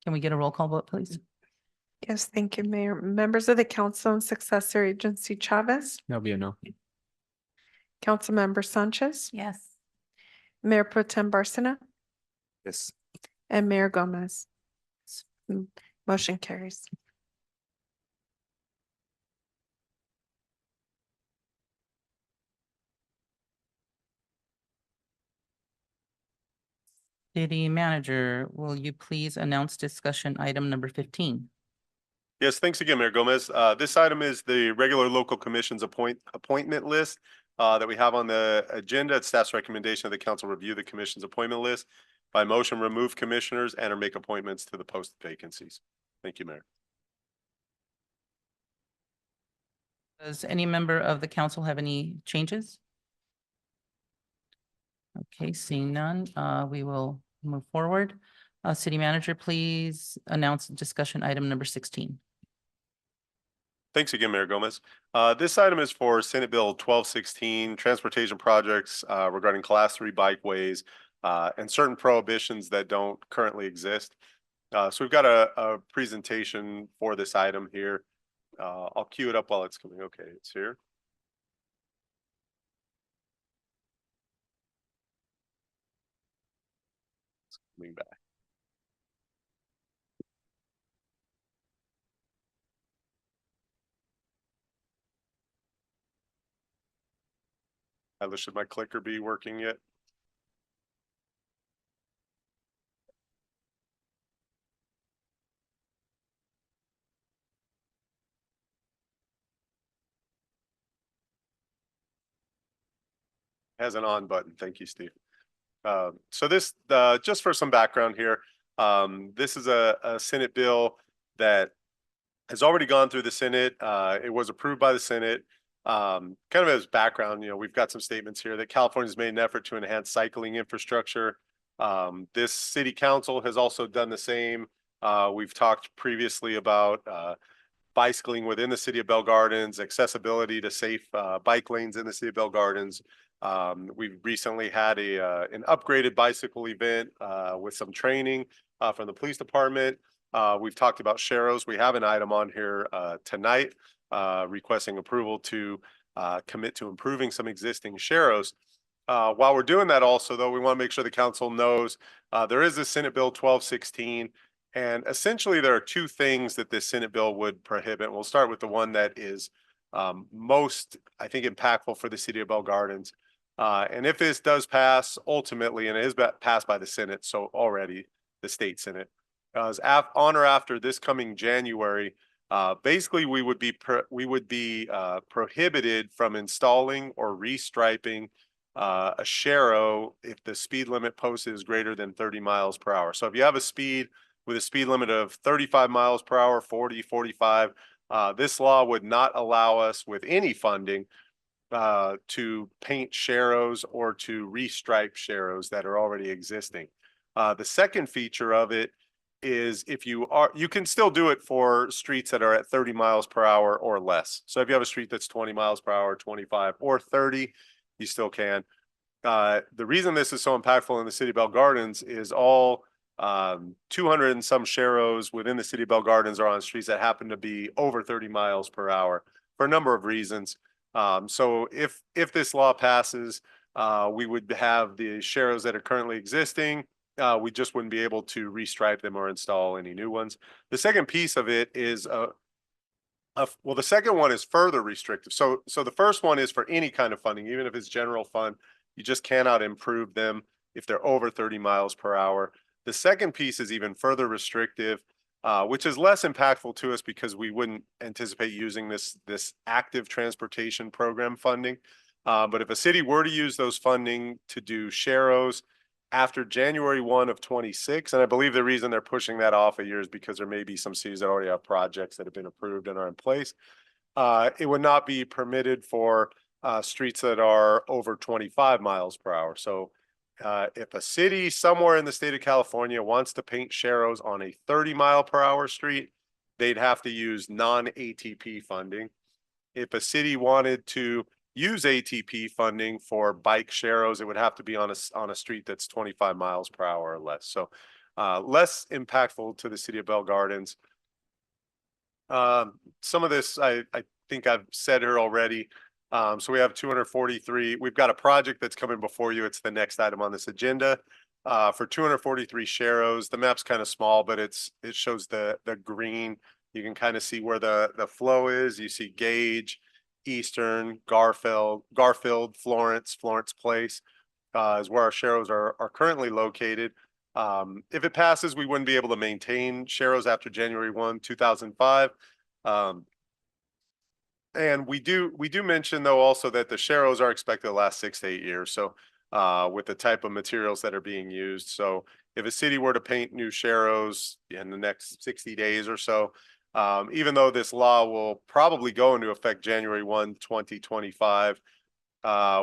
Can we get a roll call vote, please? Yes, thank you, Mayor. Members of the council and successor agency, Chavez, That'll be a no. Councilmember Sanchez, Yes. Mayor Pro Tem Barcena, Yes. and Mayor Gomez. Motion carries. City manager, will you please announce discussion item number 15? Yes, thanks again, Mayor Gomez. This item is the regular local commissions appointment list that we have on the agenda. It's staff's recommendation of the council review the commission's appointment list. By motion, remove commissioners and or make appointments to the posted vacancies. Thank you, Mayor. Does any member of the council have any changes? Okay, seeing none, we will move forward. City Manager, please announce discussion item number 16. Thanks again, Mayor Gomez. This item is for Senate Bill 1216, transportation projects regarding Class 3 bikeways and certain prohibitions that don't currently exist. So we've got a presentation for this item here. I'll cue it up while it's coming. Okay, it's here. It's coming back. Should my clicker be working yet? Has an on button. Thank you, Steve. So this, just for some background here, this is a Senate bill that has already gone through the Senate. It was approved by the Senate. Kind of as background, we've got some statements here that California's made an effort to enhance cycling infrastructure. This city council has also done the same. We've talked previously about bicycling within the city of Bell Gardens, accessibility to safe bike lanes in the city of Bell Gardens. We've recently had an upgraded bicycle event with some training from the police department. We've talked about Sharrows. We have an item on here tonight requesting approval to commit to improving some existing Sharrows. While we're doing that also, though, we want to make sure the council knows there is a Senate Bill 1216. And essentially, there are two things that this Senate bill would prohibit. We'll start with the one that is most, I think, impactful for the city of Bell Gardens. And if this does pass ultimately, and it is passed by the Senate, so already the state Senate, on or after this coming January, basically we would be prohibited from installing or restriping a Sharrow if the speed limit posted is greater than 30 miles per hour. So if you have a speed with a speed limit of 35 miles per hour, 40, 45, this law would not allow us with any funding to paint Sharrows or to restripe Sharrows that are already existing. The second feature of it is you can still do it for streets that are at 30 miles per hour or less. So if you have a street that's 20 miles per hour, 25 or 30, you still can. The reason this is so impactful in the city of Bell Gardens is all 200 and some Sharrows within the city of Bell Gardens are on streets that happen to be over 30 miles per hour for a number of reasons. So if this law passes, we would have the Sharrows that are currently existing. We just wouldn't be able to restripe them or install any new ones. The second piece of it is well, the second one is further restrictive. So the first one is for any kind of funding, even if it's general fund, you just cannot improve them if they're over 30 miles per hour. The second piece is even further restrictive, which is less impactful to us because we wouldn't anticipate using this active transportation program funding. But if a city were to use those funding to do Sharrows after January 1 of 26, and I believe the reason they're pushing that off a year is because there may be some cities that already have projects that have been approved and are in place. It would not be permitted for streets that are over 25 miles per hour. So if a city somewhere in the state of California wants to paint Sharrows on a 30 mile per hour street, they'd have to use non-ATP funding. If a city wanted to use ATP funding for bike Sharrows, it would have to be on a street that's 25 miles per hour or less. So less impactful to the city of Bell Gardens. Some of this I think I've said here already. So we have 243. We've got a project that's coming before you. It's the next item on this agenda for 243 Sharrows. The map's kind of small, but it shows the green. You can kind of see where the flow is. You see Gage, Eastern, Garfield, Florence Place is where our Sharrows are currently located. If it passes, we wouldn't be able to maintain Sharrows after January 1, 2005. And we do mention, though, also that the Sharrows are expected to last 6 to 8 years. So with the type of materials that are being used. So if a city were to paint new sharrows in the next 60 days or so, even though this law will probably go into effect January 1, 2025,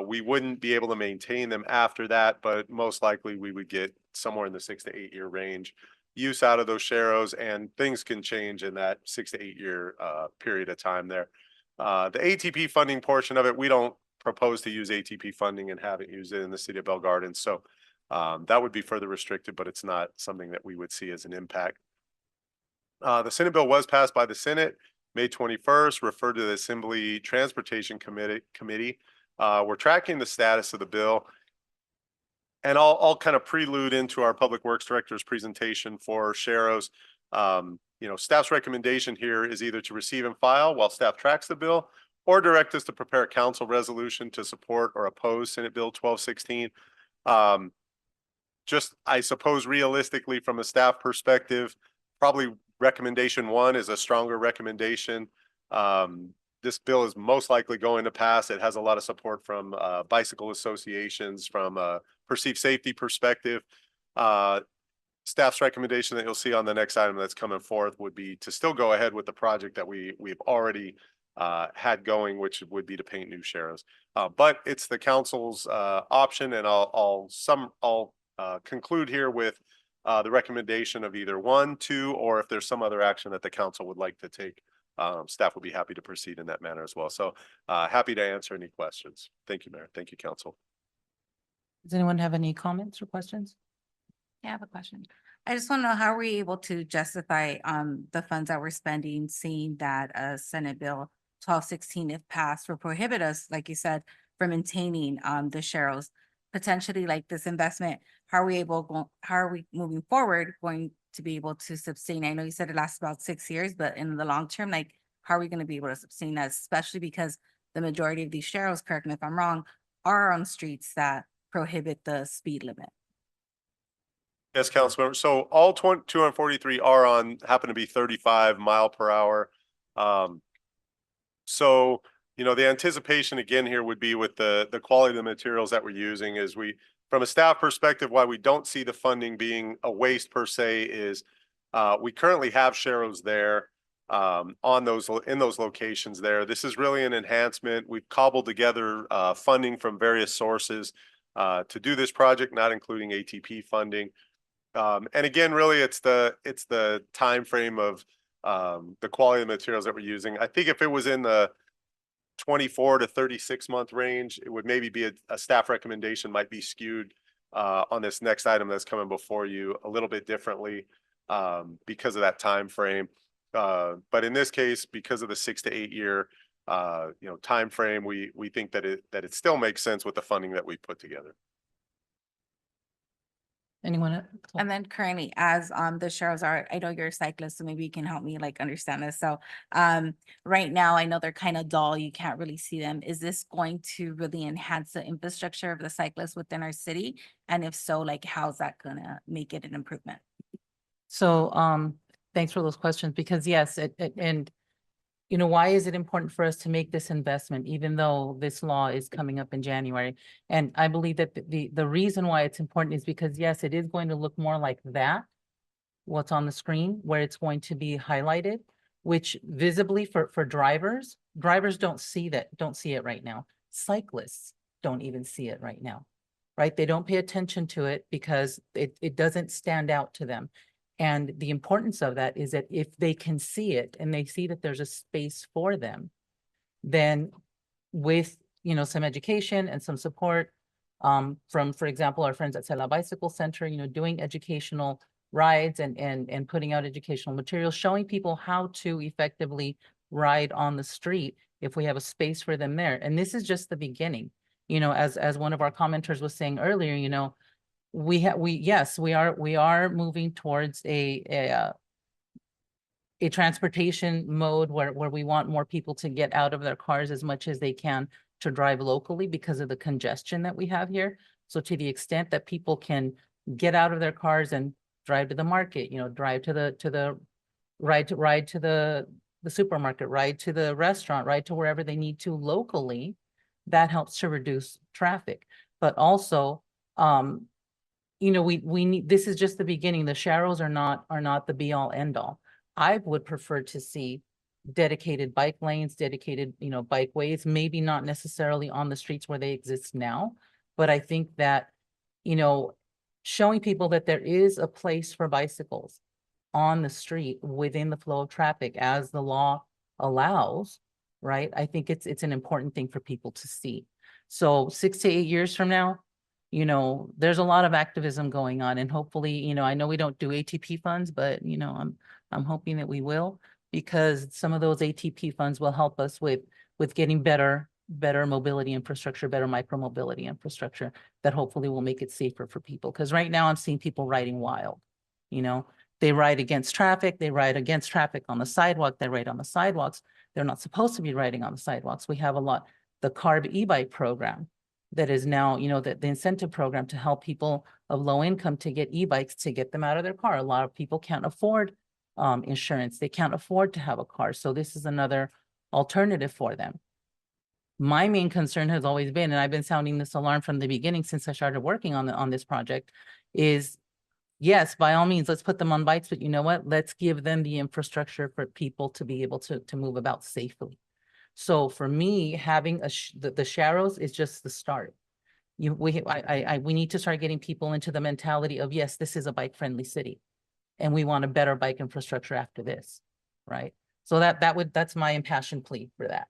we wouldn't be able to maintain them after that, but most likely we would get somewhere in the 6 to 8 year range use out of those sharrows, and things can change in that 6 to 8 year period of time there. The ATP funding portion of it, we don't propose to use ATP funding and haven't used it in the city of Bell Gardens. So that would be further restricted, but it's not something that we would see as an impact. The Senate bill was passed by the Senate May 21st, referred to the Assembly Transportation Committee. We're tracking the status of the bill. And I'll kind of prelude into our Public Works Director's presentation for sharrows. Staff's recommendation here is either to receive and file while staff tracks the bill, or direct us to prepare a council resolution to support or oppose Senate Bill 1216. Just, I suppose, realistically, from a staff perspective, probably recommendation 1 is a stronger recommendation. This bill is most likely going to pass. It has a lot of support from bicycle associations, from a perceived safety perspective. Staff's recommendation that you'll see on the next item that's coming forth would be to still go ahead with the project that we've already had going, which would be to paint new sharrows. But it's the council's option, and I'll conclude here with the recommendation of either 1, 2, or if there's some other action that the council would like to take. Staff would be happy to proceed in that manner as well. So happy to answer any questions. Thank you, Mayor. Thank you, Council. Does anyone have any comments or questions? I have a question. I just want to know, how are we able to justify the funds that we're spending, seeing that Senate Bill 1216, if passed, will prohibit us, like you said, from maintaining the sharrows, potentially like this investment? How are we moving forward going to be able to sustain? I know you said it lasts about 6 years, but in the long term, like, how are we going to be able to sustain that, especially because the majority of these sharrows, correct me if I'm wrong, are on streets that prohibit the speed limit? Yes, Councilmember. So all 243 happen to be 35 mile per hour. So, the anticipation again here would be with the quality of the materials that we're using is from a staff perspective, why we don't see the funding being a waste per se is we currently have sharrows there in those locations there. This is really an enhancement. We've cobbled together funding from various sources to do this project, not including ATP funding. And again, really, it's the time frame of the quality of the materials that we're using. I think if it was in the 24 to 36 month range, it would maybe be a staff recommendation might be skewed on this next item that's coming before you a little bit differently because of that time frame. But in this case, because of the 6 to 8 year time frame, we think that it still makes sense with the funding that we put together. Anyone? And then currently, as the sharrows are, I know you're a cyclist, so maybe you can help me like understand this. So right now, I know they're kind of dull, you can't really see them. Is this going to really enhance the infrastructure of the cyclists within our city? And if so, like, how's that gonna make it an improvement? So thanks for those questions, because yes, and why is it important for us to make this investment, even though this law is coming up in January? And I believe that the reason why it's important is because, yes, it is going to look more like that, what's on the screen, where it's going to be highlighted, which visibly for drivers don't see it right now. Cyclists don't even see it right now, right? They don't pay attention to it because it doesn't stand out to them. And the importance of that is that if they can see it and they see that there's a space for them, then with, some education and some support from, for example, our friends at Sela Bicycle Center, doing educational rides and putting out educational materials, showing people how to effectively ride on the street if we have a space for them there. And this is just the beginning. As one of our commenters was saying earlier, we are moving towards a transportation mode where we want more people to get out of their cars as much as they can to drive locally because of the congestion that we have here. So to the extent that people can get out of their cars and drive to the market, drive to the ride to the supermarket, ride to the restaurant, ride to wherever they need to locally, that helps to reduce traffic. But also, you know, we need, this is just the beginning. The Sharrows are not the be all end all. I would prefer to see dedicated bike lanes, dedicated, you know, bikeways, maybe not necessarily on the streets where they exist now. But I think that, you know, showing people that there is a place for bicycles on the street within the flow of traffic as the law allows, right? I think it's an important thing for people to see. So 6 to 8 years from now, you know, there's a lot of activism going on, and hopefully, you know, I know we don't do ATP funds, but you know, I'm hoping that we will, because some of those ATP funds will help us with getting better mobility infrastructure, better micro mobility infrastructure that hopefully will make it safer for people. Because right now I'm seeing people riding wild, you know, they ride against traffic, they ride against traffic on the sidewalk, they ride on the sidewalks. They're not supposed to be riding on the sidewalks. We have the CARB e-bike program that is now, you know, the incentive program to help people of low income to get e-bikes, to get them out of their car. A lot of people can't afford insurance. They can't afford to have a car. So this is another alternative for them. My main concern has always been, and I've been sounding this alarm from the beginning since I started working on this project, is yes, by all means, let's put them on bikes, but you know what? Let's give them the infrastructure for people to be able to move about safely. So for me, having the Sharrows is just the start. We need to start getting people into the mentality of, yes, this is a bike-friendly city, and we want a better bike infrastructure after this, right? So that's my impassioned plea for that.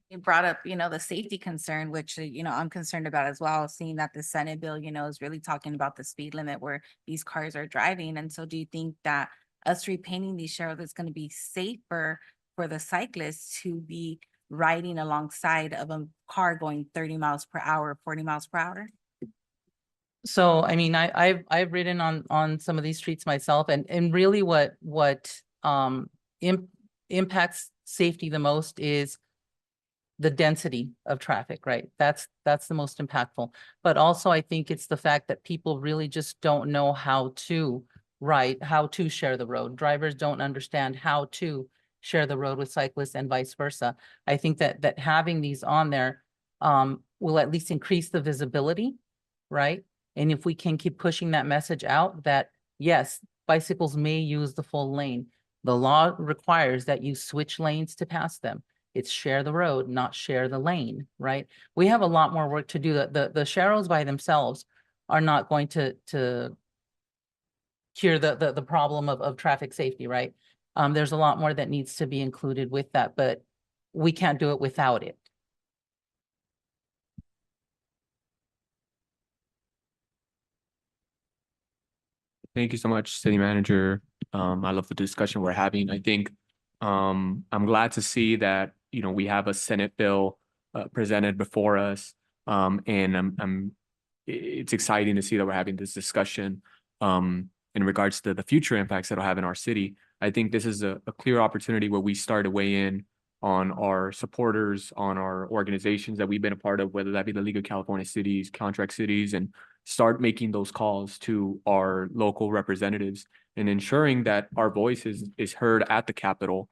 You brought up, you know, the safety concern, which, you know, I'm concerned about as well, seeing that the Senate bill, you know, is really talking about the speed limit where these cars are driving. And so do you think that us repainting these Sharrows is going to be safer for the cyclists to be riding alongside of a car going 30 miles per hour, 40 miles per hour? So, I mean, I've ridden on some of these streets myself, and really what impacts safety the most is the density of traffic, right? That's the most impactful. But also I think it's the fact that people really just don't know how to ride, how to share the road. Drivers don't understand how to share the road with cyclists and vice versa. I think that having these on there will at least increase the visibility, right? And if we can keep pushing that message out that yes, bicycles may use the full lane. The law requires that you switch lanes to pass them. It's share the road, not share the lane, right? We have a lot more work to do. The Sharrows by themselves are not going to cure the problem of traffic safety, right? There's a lot more that needs to be included with that, but we can't do it without it. Thank you so much, City Manager. I love the discussion we're having. I think I'm glad to see that, you know, we have a Senate bill presented before us. And it's exciting to see that we're having this discussion in regards to the future impacts that it'll have in our city. I think this is a clear opportunity where we start to weigh in on our supporters, on our organizations that we've been a part of, whether that be the League of California Cities, contract cities, and start making those calls to our local representatives and ensuring that our voice is heard at the Capitol.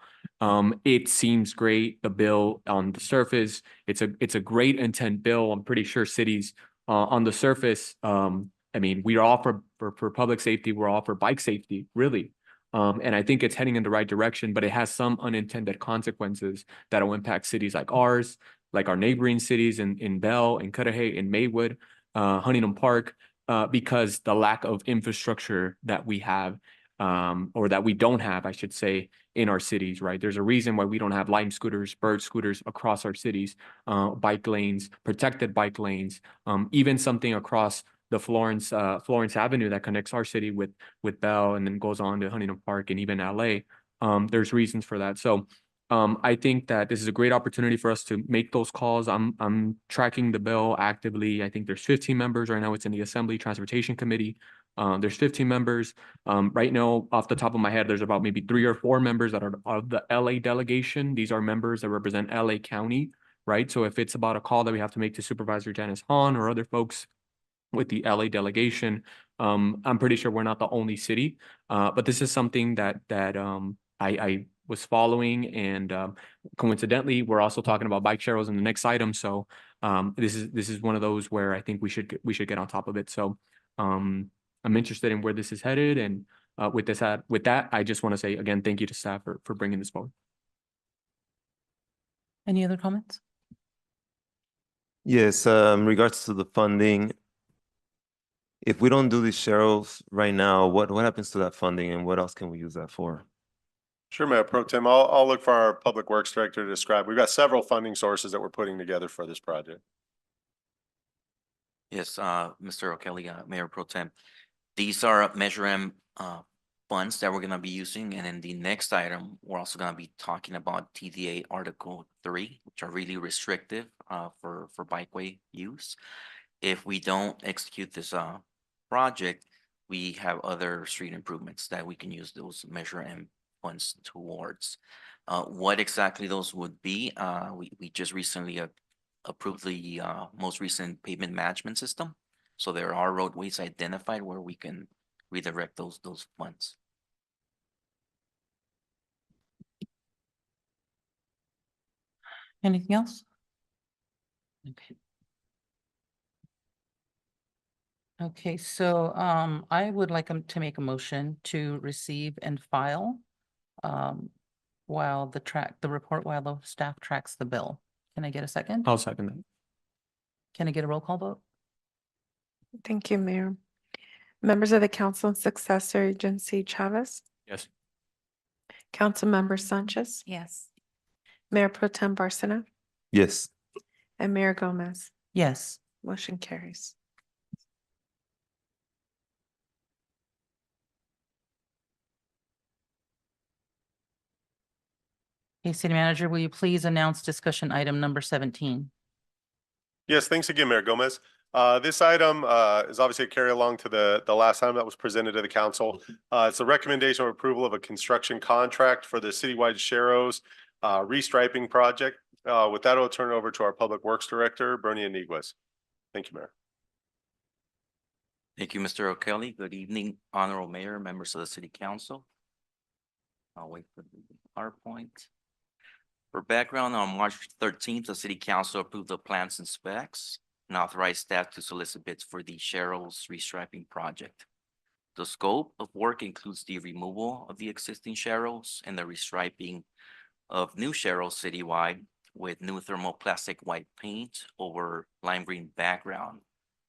It seems great, the bill on the surface, it's a great intent bill. I'm pretty sure cities on the surface, I mean, we are all for public safety, we're all for bike safety, really. And I think it's heading in the right direction, but it has some unintended consequences that will impact cities like ours, like our neighboring cities in Bell, in Cudahy, in Maywood, Huntington Park, because the lack of infrastructure that we have, or that we don't have, I should say, in our cities, right? There's a reason why we don't have Lime scooters, Bird scooters across our cities, bike lanes, protected bike lanes, even something across the Florence Avenue that connects our city with Bell and then goes on to Huntington Park and even LA. There's reasons for that. So I think that this is a great opportunity for us to make those calls. I'm tracking the bill actively. I think there's 15 members right now. It's in the Assembly Transportation Committee. There's 15 members. Right now, off the top of my head, there's about maybe 3 or 4 members that are of the LA delegation. These are members that represent LA County, right? So if it's about a call that we have to make to Supervisor Janice Hahn or other folks with the LA delegation, I'm pretty sure we're not the only city, but this is something that I was following, and coincidentally, we're also talking about bike Sharrows in the next item. So This is one of those where I think we should get on top of it. So I'm interested in where this is headed, and with that, I just want to say again, thank you to staff for bringing this forward. Any other comments? Yes, regards to the funding, if we don't do these Cheryls right now, what happens to that funding and what else can we use that for? Sure, Mayor Pro Tem. I'll look for our Public Works Director to describe. We've got several funding sources that we're putting together for this project. Yes, Mr. O'Kelly, Mayor Pro Tem. These are Measure M funds that we're gonna be using, and in the next item, we're also gonna be talking about TDA Article 3, which are really restrictive for bikeway use. If we don't execute this project, we have other street improvements that we can use those Measure M funds towards. What exactly those would be, we just recently approved the most recent pavement management system. So there are roadways identified where we can redirect those funds. Anything else? Okay. Okay, so I would like to make a motion to receive and file while the report while the staff tracks the bill. Can I get a second? I'll second that. Can I get a roll call vote? Thank you, Mayor. Members of the council and successor agency, Chavez, Yes. Councilmember Sanchez, Yes. Mayor Pro Tem Barcena, Yes. and Mayor Gomez. Yes. Motion carries. Okay, City Manager, will you please announce discussion item number 17? Yes, thanks again, Mayor Gomez. This item is obviously a carry along to the last time that was presented to the council. It's a recommendation of approval of a construction contract for the citywide Sharrows restriping project. With that, I'll turn it over to our Public Works Director, Bernie Iniguez. Thank you, Mayor. Thank you, Mr. O'Kelly. Good evening, Honorable Mayor, members of the City Council. I'll wait for the PowerPoint. For background, on March 13th, the City Council approved the plans and specs and authorized staff to solicit bids for the Sharrows restriping project. The scope of work includes the removal of the existing Sharrows and the restriping of new Sharrows citywide with new thermoplastic white paint over lime green background,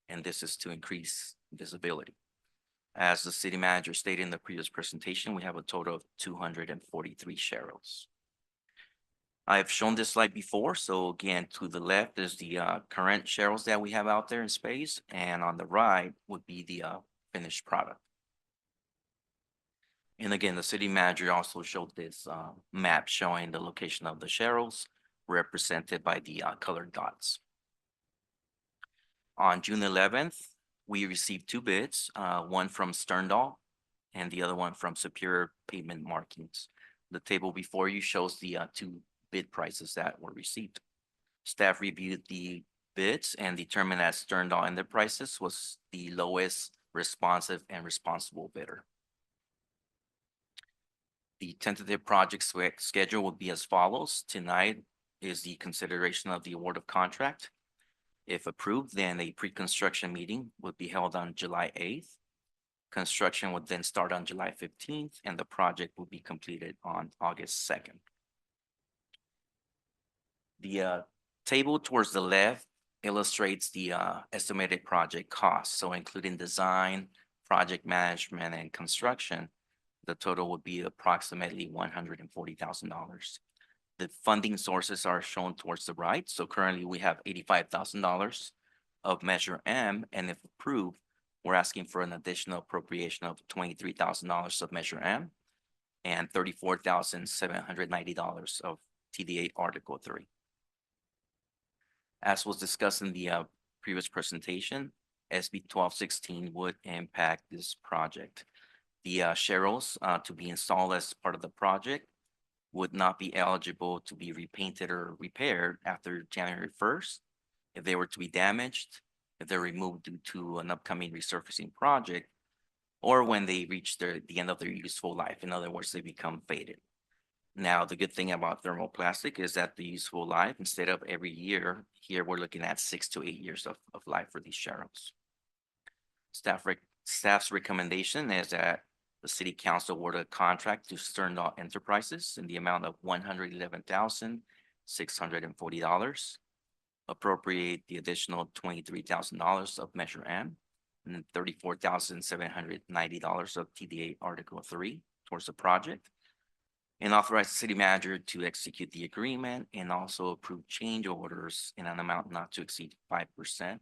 and this is to increase visibility. As the city manager stated in the previous presentation, we have a total of 243 Sharrows. I've shown this slide before, so again, to the left is the current Sharrows that we have out there in space, and on the right would be the finished product. And again, the city manager also showed this map showing the location of the Sharrows represented by the colored dots. On June 11th, we received two bids, one from Sterndal and the other one from Superior Pavement Markings. The table before you shows the two bid prices that were received. Staff reviewed the bids and determined that Sterndal Enterprises was the lowest responsive and responsible bidder. The tentative project schedule would be as follows. Tonight is the consideration of the award of contract. If approved, then a pre-construction meeting would be held on July 8th. Construction would then start on July 15th, and the project will be completed on August 2nd. The table towards the left illustrates the estimated project costs. So including design, project management, and construction, the total would be approximately $140,000. The funding sources are shown towards the right. So currently we have $85,000 of Measure M, and if approved, we're asking for an additional appropriation of $23,000 of Measure M and $34,790 of TDA Article 3. As was discussed in the previous presentation, SB 1216 would impact this project. The Sharrows to be installed as part of the project would not be eligible to be repainted or repaired after January 1st. If they were to be damaged, if they're removed due to an upcoming resurfacing project, or when they reach the end of their useful life. In other words, they become faded. Now, the good thing about thermoplastic is that the useful life, instead of every year, here we're looking at 6 to 8 years of life for these sharrows. Staff's recommendation is that the city council award a contract to Sterndal Enterprises in the amount of $111,640. Appropriate the additional $23,000 of Measure M and then $34,790 of TDA Article 3 towards the project. And authorize the city manager to execute the agreement and also approve change orders in an amount not to exceed 5%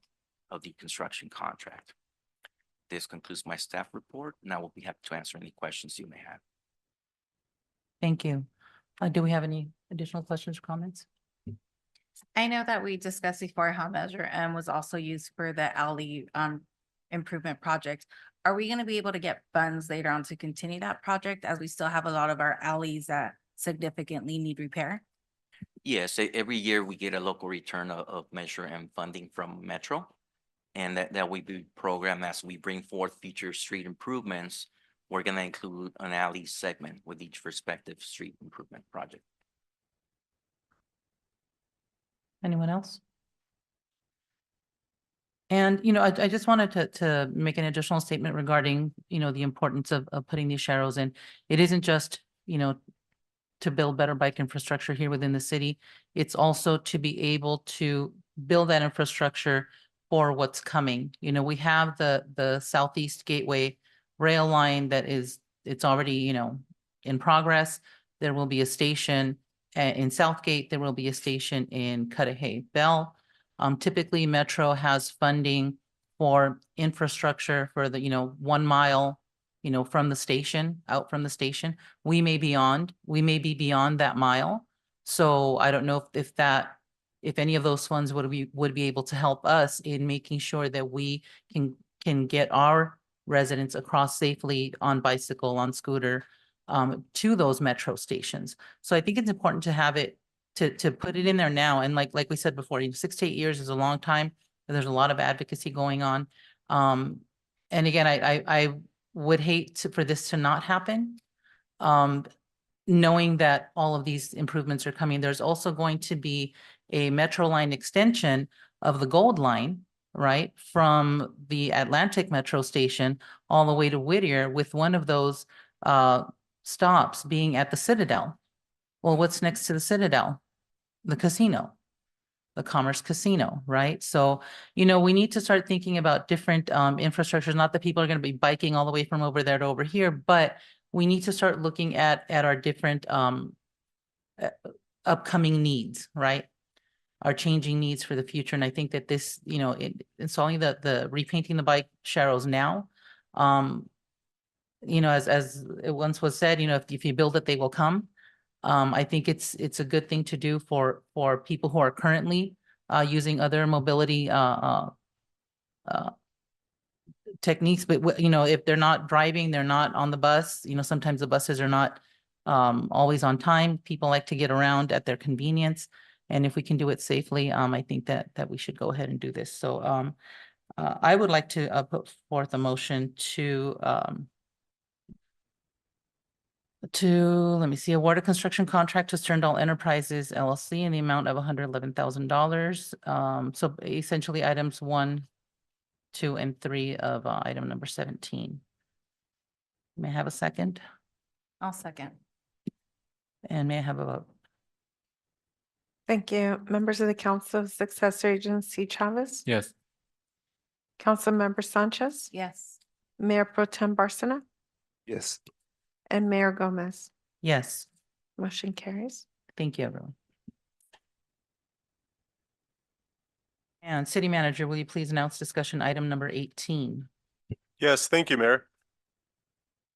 of the construction contract. This concludes my staff report, and I will be happy to answer any questions you may have. Thank you. Do we have any additional questions or comments? I know that we discussed before how Measure M was also used for the alley improvement project. Are we gonna be able to get funds later on to continue that project as we still have a lot of our alleys that significantly need repair? Yes, every year we get a local return of Measure M funding from Metro. And that we be programmed as we bring forth future street improvements. We're gonna include an alley segment with each respective street improvement project. Anyone else? And, I just wanted to make an additional statement regarding, the importance of putting these sharrows in. It isn't just, to build better bike infrastructure here within the city. It's also to be able to build that infrastructure for what's coming. We have the Southeast Gateway rail line that it's already, in progress. There will be a station in Southgate. There will be a station in Cudahy Bell. Typically Metro has funding for infrastructure for the, 1 mile, from the station, out from the station. We may be beyond that mile. So I don't know if any of those funds would be able to help us in making sure that we can get our residents across safely on bicycle, on scooter, to those Metro stations. So I think it's important to have it, to put it in there now. And like we said before, 6 to 8 years is a long time. And there's a lot of advocacy going on. And again, I would hate for this to not happen. Knowing that all of these improvements are coming, there's also going to be a Metro line extension of the Gold Line, right? From the Atlantic Metro Station all the way to Whittier, with one of those stops being at the Citadel. Well, what's next to the Citadel? The casino, the Commerce Casino, right? So, we need to start thinking about different infrastructures, not that people are going to be biking all the way from over there to over here, but we need to start looking at our different upcoming needs, right? Our changing needs for the future. And I think that this, installing the repainting the bike sharrows now, as it once was said, if you build it, they will come. I think it's a good thing to do for people who are currently using other mobility techniques, but if they're not driving, they're not on the bus, sometimes the buses are not always on time. People like to get around at their convenience. And if we can do it safely, I think that we should go ahead and do this. So I would like to put forth a motion to let me see, award a construction contract to Sterndal Enterprises LLC in the amount of $111,000. So essentially items 1, 2, and 3 of item number 17. May I have a second? I'll second. And may I have a vote? Thank you. Members of the Council of Successor Agency Chavez, Yes. Councilmember Sanchez, Yes. Mayor Pro Tem Barcena, Yes. and Mayor Gomez. Yes, Motion carries. thank you, everyone. And City Manager, will you please announce discussion item number 18? Yes, thank you, Mayor.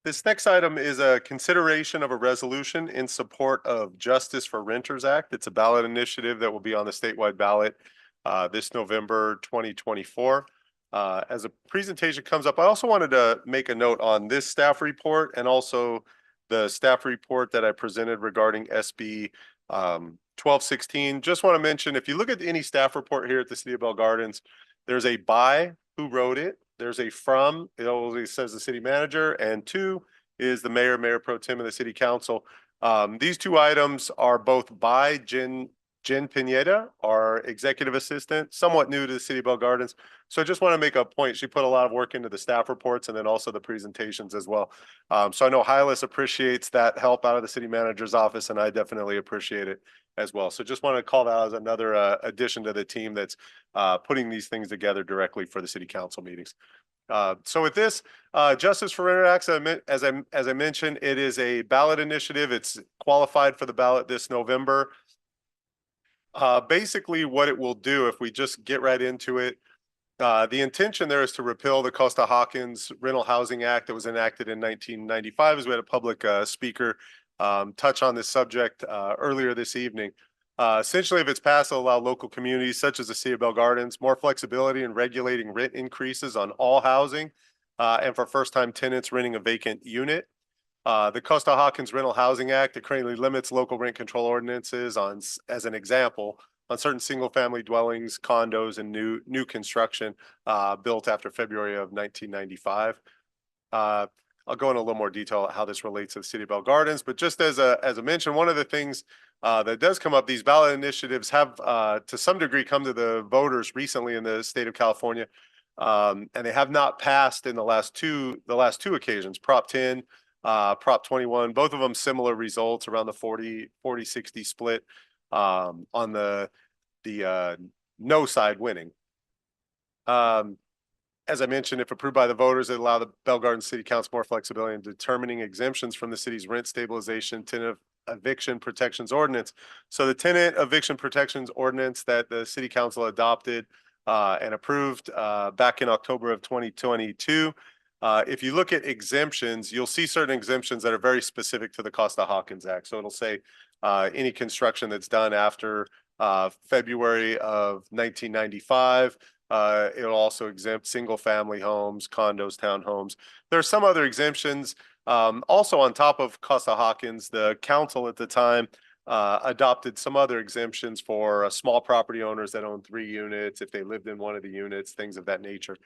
This next item is a consideration of a resolution in support of Justice for Renters Act. It's a ballot initiative that will be on the statewide ballot this November 2024. As a presentation comes up, I also wanted to make a note on this staff report and also the staff report that I presented regarding SB 1216. Just want to mention, if you look at any staff report here at the City of Bell Gardens, there's a by who wrote it. There's a from, it always says the city manager, and to is the mayor, mayor pro tem, and the city council. These two items are both by Jen Pineda, our executive assistant, somewhat new to the City of Bell Gardens. So I just want to make a point. She put a lot of work into the staff reports and then also the presentations as well. So I know Hylas appreciates that help out of the city manager's office, and I definitely appreciate it as well. So just want to call that out as another addition to the team that's putting these things together directly for the city council meetings. So with this, Justice for Renter Acts, as I mentioned, it is a ballot initiative. It's qualified for the ballot this November. Basically, what it will do, if we just get right into it, the intention there is to repeal the Costa-Hawkins Rental Housing Act that was enacted in 1995, as we had a public speaker touch on this subject earlier this evening. Essentially, if it's passed, it'll allow local communities such as the City of Bell Gardens more flexibility in regulating rent increases on all housing and for first-time tenants renting a vacant unit. The Costa-Hawkins Rental Housing Act, it currently limits local rent control ordinances on, as an example, on certain single-family dwellings, condos, and new construction built after February of 1995. I'll go into a little more detail how this relates to the City of Bell Gardens, but just as a mention, one of the things that does come up, these ballot initiatives have to some degree come to the voters recently in the state of California, and they have not passed in the last two occasions, Prop 10, Prop 21, both of them similar results around the 40-60 split on the no side winning. As I mentioned, if approved by the voters, it allow the Bell Gardens City Council more flexibility in determining exemptions from the city's rent stabilization tenant eviction protections ordinance. So the tenant eviction protections ordinance that the City Council adopted and approved back in October of 2022. If you look at exemptions, you'll see certain exemptions that are very specific to the Costa-Hawkins Act. So it'll say any construction that's done after February of 1995. It'll also exempt single-family homes, condos, townhomes. There are some other exemptions. Also on top of Costa-Hawkins, the council at the time adopted some other exemptions for small property owners that own 3 units, if they lived in one of the units, things of that nature.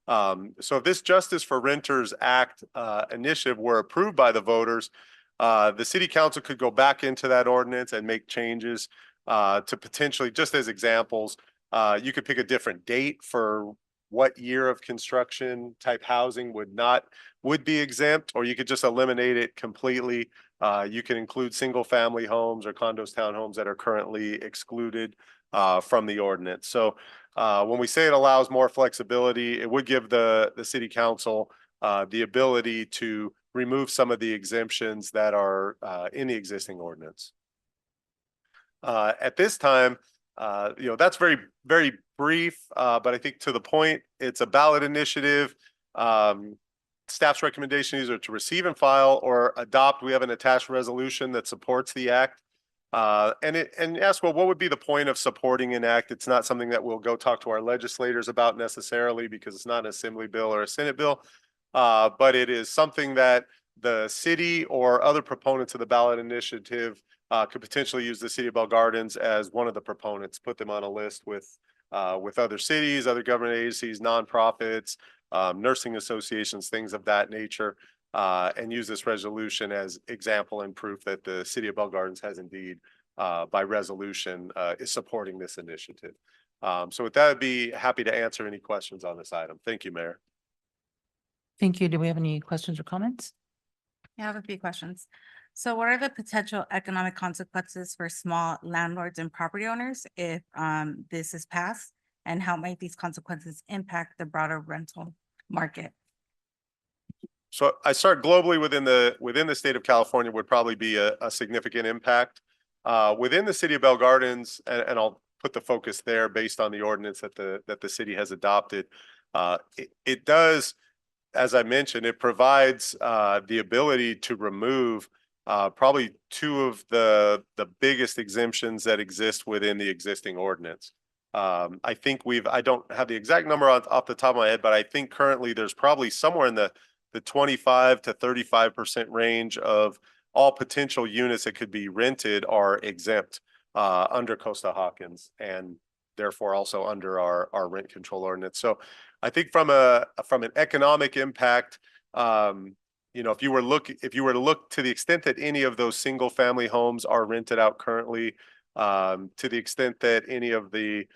So if this Justice for Renters Act initiative were approved by the voters, the city council could go back into that ordinance and make changes to potentially, just as examples, you could pick a different date for what year of construction type housing would be exempt, or you could just eliminate it completely. You can include single family homes or condos, townhomes that are currently excluded from the ordinance. So when we say it allows more flexibility, it would give the city council the ability to remove some of the exemptions that are in the existing ordinance. At this time, that's very, very brief, but I think to the point, it's a ballot initiative. Staff's recommendations are to receive and file or adopt. We have an attached resolution that supports the act. And ask, well, what would be the point of supporting an act? It's not something that we'll go talk to our legislators about necessarily because it's not an assembly bill or a Senate bill, but it is something that the city or other proponents of the ballot initiative could potentially use the City of Bell Gardens as one of the proponents, put them on a list with other cities, other government agencies, nonprofits, nursing associations, things of that nature, and use this resolution as example and proof that the City of Bell Gardens has indeed, by resolution, is supporting this initiative. So with that, I'd be happy to answer any questions on this item. Thank you, Mayor. Thank you. Do we have any questions or comments? I have a few questions. So what are the potential economic consequences for small landlords and property owners if this is passed? And how might these consequences impact the broader rental market? So I start globally within the state of California would probably be a significant impact. Within the City of Bell Gardens, and I'll put the focus there based on the ordinance that the city has adopted. It does, as I mentioned, it provides the ability to remove probably 2 of the biggest exemptions that exist within the existing ordinance. I think I don't have the exact number off the top of my head, but I think currently there's probably somewhere in the 25 to 35% range of all potential units that could be rented are exempt under Costa-Hawkins and therefore also under our rent control ordinance. So I think from an economic impact, you know, if you were to look to the extent that any of those single family homes are rented out currently, to the extent that any of the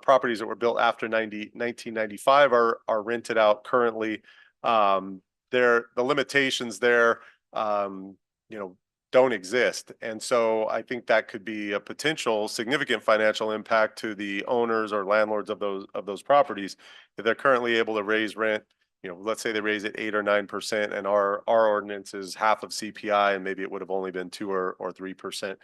properties that were built after 1995 are rented out currently, the limitations there, you know, don't exist. And so I think that could be a potential significant financial impact to the owners or landlords of those properties. If they're currently able to raise rent, you know, let's say they raise it 8 or 9%, and our ordinance is half of CPI, and maybe it would have only been 2 or 3%.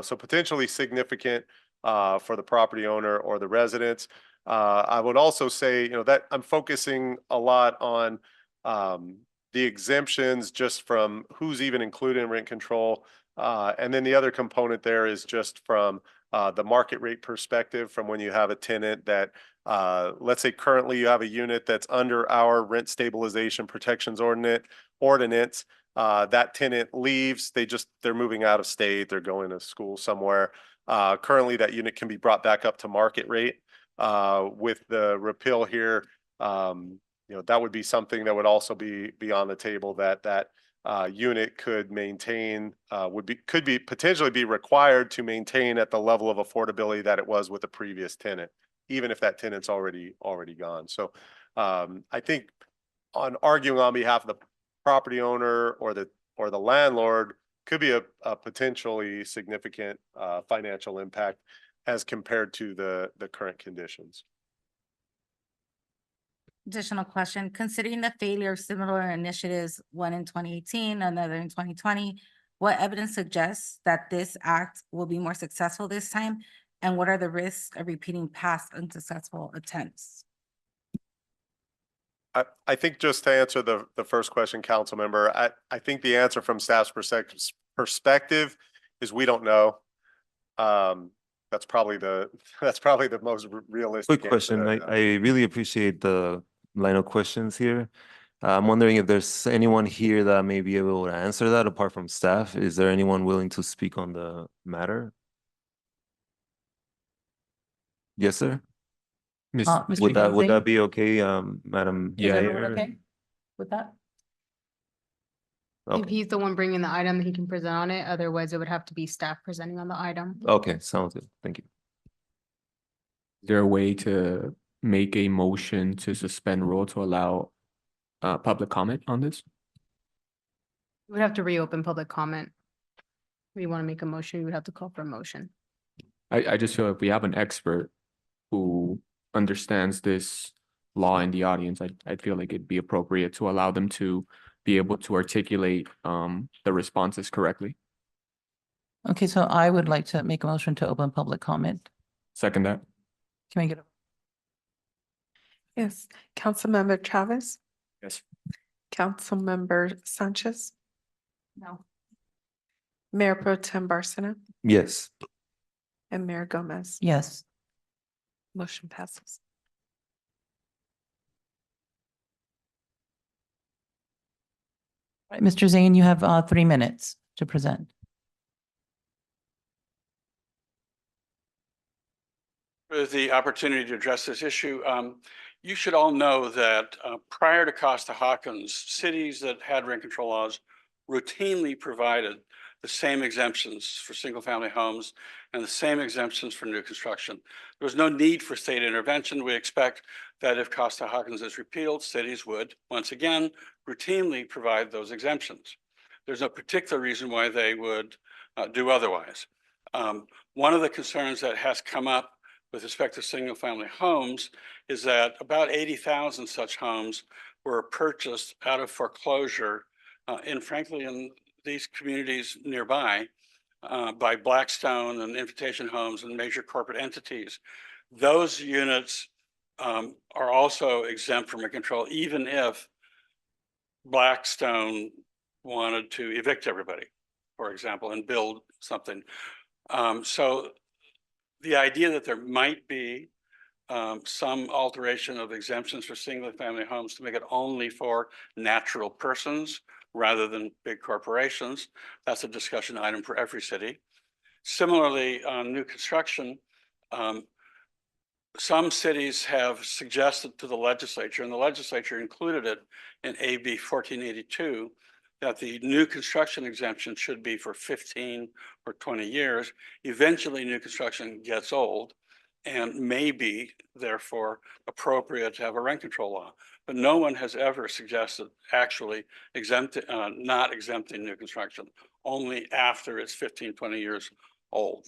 So potentially significant for the property owner or the residents. I would also say, you know, that I'm focusing a lot on the exemptions just from who's even included in rent control. And then the other component there is just from the market rate perspective, from when you have a tenant that, let's say currently you have a unit that's under our rent stabilization protections ordinance. That tenant leaves, they're moving out of state, they're going to school somewhere. Currently that unit can be brought back up to market rate. With the repeal here, you know, that would be something that would also be on the table, that unit could potentially be required to maintain at the level of affordability that it was with the previous tenant, even if that tenant's already gone. So I think on arguing on behalf of the property owner or the landlord could be a potentially significant financial impact as compared to the current conditions. Additional question, considering the failure of similar initiatives, one in 2018, another in 2020, what evidence suggests that this act will be more successful this time? And what are the risks of repeating past unsuccessful attempts? I think just to answer the first question, council member, I think the answer from staff's perspective is we don't know. That's probably the most realistic. Quick question. I really appreciate the line of questions here. I'm wondering if there's anyone here that may be able to answer that apart from staff. Is there anyone willing to speak on the matter? Yes, sir. Mr. Would that Zing? be okay, Madam Is everyone Mayor? okay with that? If Okay. he's the one bringing the item, he can present on it. Otherwise, it would have to be staff presenting on the item. Okay, sounds good. Thank you. Is there a way to make a motion to suspend rule to allow public comment on this? We would have to reopen public comment. If you want to make a motion, you would have to call for a motion. I just feel if we have an expert who understands this law in the audience, I feel like it'd be appropriate to allow them to be able to articulate the responses correctly. Okay, so I would like to make a motion to open public comment. Second that. Can we get a? Yes, Councilmember Chavez, Yes. Councilmember Sanchez, No. Mayor Pro Tem Barcena, Yes. and Mayor Gomez. Yes. Motion passes. All right, Mr. Zane, you have 3 minutes to present. For the opportunity to address this issue. You should all know that prior to Costa-Hawkins, cities that had rent control laws routinely provided the same exemptions for single-family homes and the same exemptions for new construction. There was no need for state intervention. We expect that if Costa-Hawkins is repealed, cities would, once again, routinely provide those exemptions. There's no particular reason why they would do otherwise. One of the concerns that has come up with respect to single-family homes is that about 80,000 such homes were purchased out of foreclosure frankly, in these communities nearby by Blackstone and Invitation Homes and major corporate entities. Those units are also exempt from rent control, even if Blackstone wanted to evict everybody, for example, and build something. So the idea that there might be some alteration of exemptions for single-family homes to make it only for natural persons rather than big corporations, that's a discussion item for every city. Similarly, on new construction, some cities have suggested to the legislature, and the legislature included it in AB 1482, that the new construction exemption should be for 15 or 20 years. Eventually, new construction gets old and may be therefore appropriate to have a rent control law. But no one has ever suggested actually not exempting new construction, only after it's 15, 20 years old.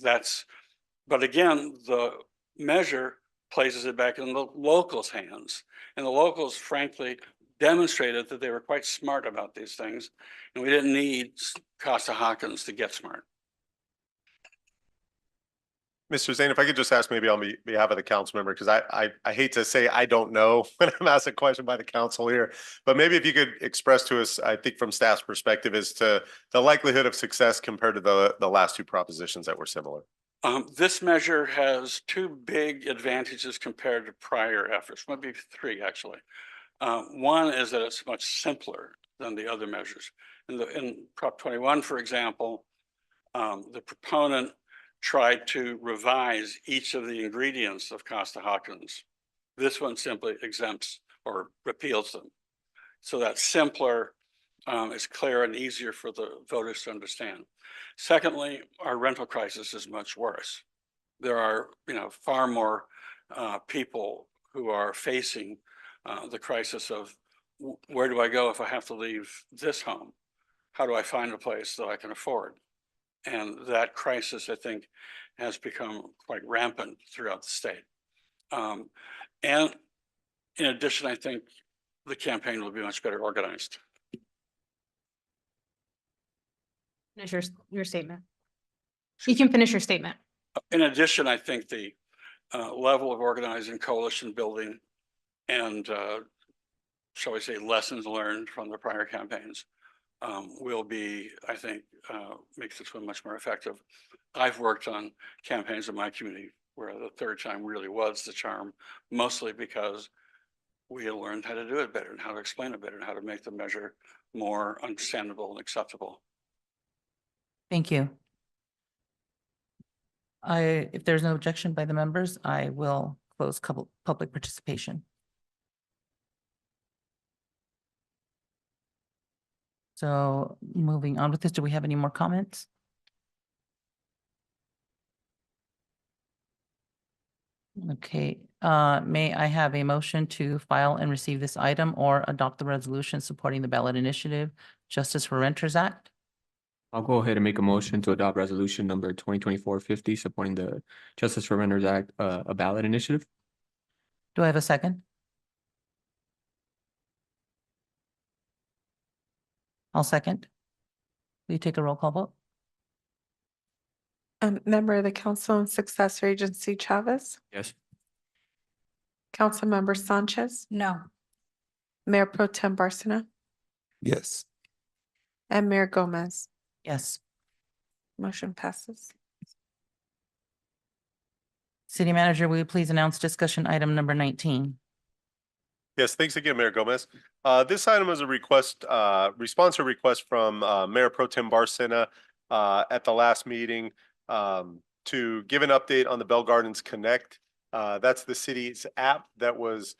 But again, the measure places it back in the locals' hands. And the locals frankly demonstrated that they were quite smart about these things. And we didn't need Costa-Hawkins to get smart. Mr. Zane, if I could just ask maybe on behalf of the council member, because I hate to say I don't know when I'm asked a question by the council here, but maybe if you could express to us, I think from staff's perspective, as to the likelihood of success compared to the last two propositions that were similar. This measure has two big advantages compared to prior efforts, maybe three actually. One is that it's much simpler than the other measures. In Prop 21, for example, the proponent tried to revise each of the ingredients of Costa-Hawkins. This one simply exempts or repeals them. So that's simpler, is clear and easier for the voters to understand. Secondly, our rental crisis is much worse. There are, far more people who are facing the crisis of where do I go if I have to leave this home? How do I find a place that I can afford? And that crisis, I think, has become quite rampant throughout the state. And in addition, I think the campaign will be much better organized. Finish your statement. You can finish your statement. In addition, I think the level of organizing, coalition building, and shall we say, lessons learned from the prior campaigns will be, I think, makes this one much more effective. I've worked on campaigns in my community where the third time really was the charm, mostly because we had learned how to do it better and how to explain it better and how to make the measure more understandable and acceptable. Thank you. If there's no objection by the members, I will close public participation. So moving on with this, do we have any more comments? Okay, may I have a motion to file and receive this item or adopt the resolution supporting the ballot initiative, Justice for Renters Act? I'll go ahead and make a motion to adopt resolution number 2024-50, supporting the Justice for Renters Act, a ballot initiative. Do I have a second? I'll second. Will you take a roll call vote? Member of the Council and Successor Agency Chavez, Yes. Councilmember Sanchez, No. Mayor Pro Tem Barcena, Yes. and Mayor Gomez. Yes. Motion passes. City Manager, will you please announce discussion item number 19? Yes, thanks again, Mayor Gomez. This item is a request, response to request from Mayor Pro Tem Barcena at the last meeting to give an update on the Bell Gardens Connect. That's the city's app that was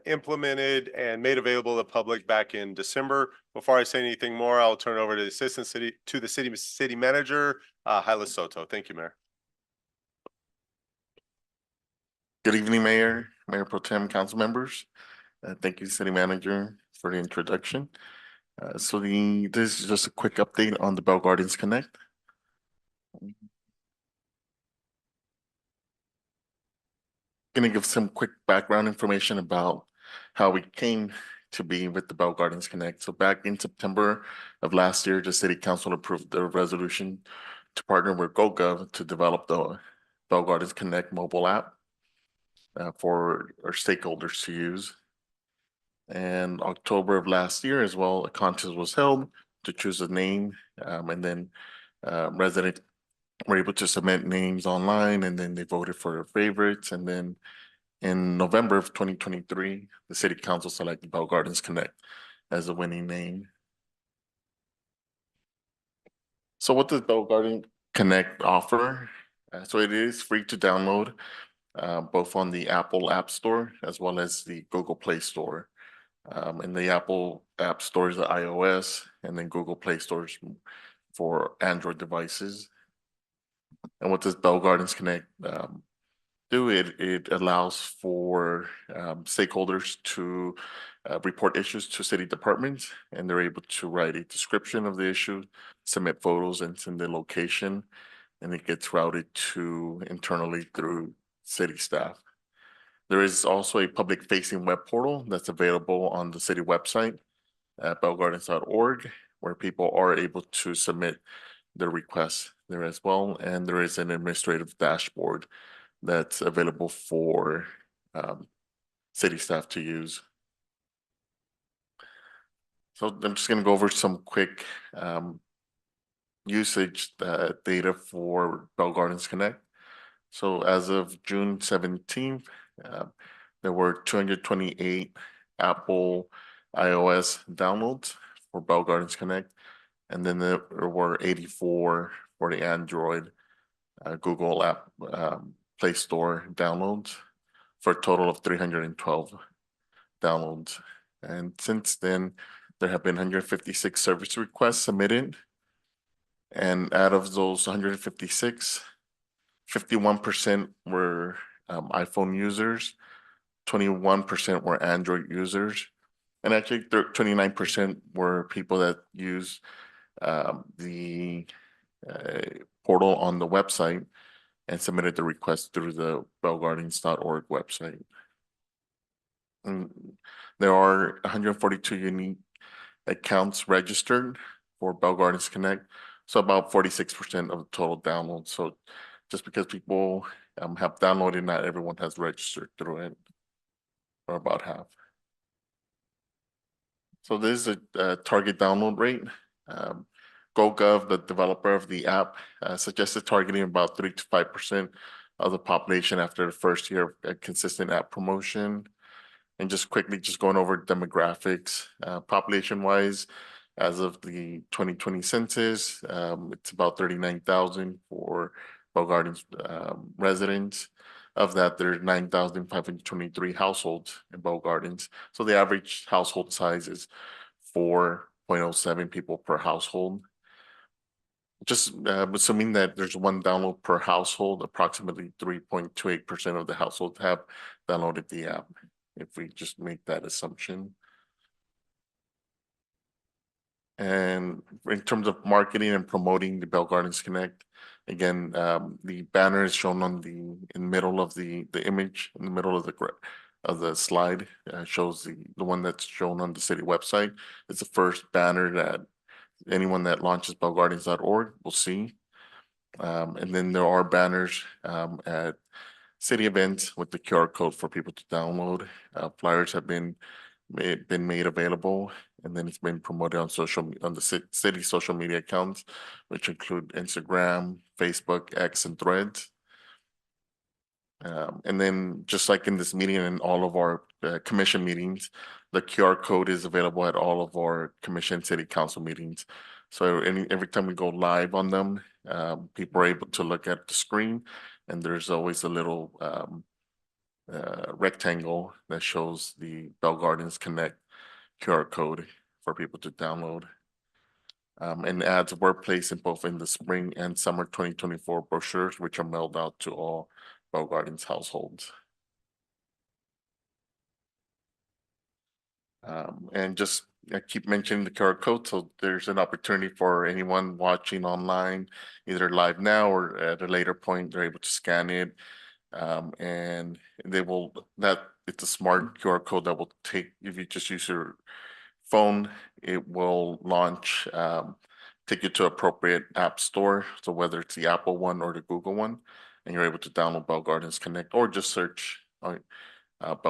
implemented and made available to the public back in December. Before I say anything more, I'll turn it over to the city manager, Hyla Soto. Thank you, Mayor. Good evening, Mayor, Mayor Pro Tem, council members. Thank you, City Manager, for the introduction. This is just a quick update on the Bell Gardens Connect. Gonna give some quick background information about how we came to be with the Bell Gardens Connect. So back in September of last year, the City Council approved the resolution to partner with GoGov to develop the Bell Gardens Connect mobile app for our stakeholders to use. And October of last year as well, a contest was held to choose a name, and then residents were able to submit names online, and then they voted for their favorites. And then in November of 2023, the City Council selected Bell Gardens Connect as the winning name. So what does Bell Garden Connect offer? So it is free to download, both on the Apple App Store as well as the Google Play Store. in the Apple App Stores, the iOS, and then Google Play Stores for Android devices. And what does Bell Gardens Connect do? It allows for stakeholders to report issues to city departments, and they're able to write a description of the issue, submit photos, and send the location, and it gets routed to internally through city staff. There is also a public facing web portal that's available on the city website at bellgardens.org, where people are able to submit their requests there as well. And there is an administrative dashboard that's available for city staff to use. So I'm just going to go over some quick usage data for Bell Gardens Connect. So as of June 17th, there were 228 Apple iOS downloads for Bell Gardens Connect, and then there were 84 for the Android Google App Play Store downloads, for a total of 312 downloads. And since then, there have been 156 service requests submitted, and out of those 156, 51% were iPhone users, 21% were Android users, and actually 29% were people that use the portal on the website and submitted the request through the bellgardens.org website. And there are 142 unique accounts registered for Bell Gardens Connect, so about 46% of the total downloads. So just because people have downloaded, not everyone has registered through it, or about half. So this is a target download rate. GoGov, the developer of the app, suggested targeting about 3 to 5% of the population after the first year of a consistent app promotion. And just quickly, just going over demographics, population-wise, as of the 2020 census, it's about 39,000 for Bell Gardens residents. Of that, there are 9,523 households in Bell Gardens. So the average household size is 4.07 people per household. Just assuming that there's one download per household, approximately 3.28% of the households have downloaded the app, if we just make that assumption. And in terms of marketing and promoting the Bell Gardens Connect, again, the banner is shown on in the middle of the image, in the middle of the slide, shows the one that's shown on the city website. It's the first banner that anyone that launches bellgardens.org will see. And then there are banners at city events with the QR code for people to download. Flyers have been made available, and then it's been promoted on the city social media accounts, which include Instagram, Facebook, X, and Threads. And then just like in this meeting and all of our commission meetings, the QR code is available at all of our commission city council meetings. So every time we go live on them, people are able to look at the screen, and there's always a little rectangle that shows the Bell Gardens Connect QR code for people to download. And adds were placed in both in the spring and summer 2024 brochures, which are mailed out to all Bell Gardens households. And just I keep mentioning the QR code, so there's an opportunity for anyone watching online, either live now or at a later point, they're able to scan it. And it's a smart QR code that will take, if you just use your phone, it will launch, take you to appropriate app store. So whether it's the Apple one or the Google one, and you're able to download Bell Gardens Connect, or just search Bell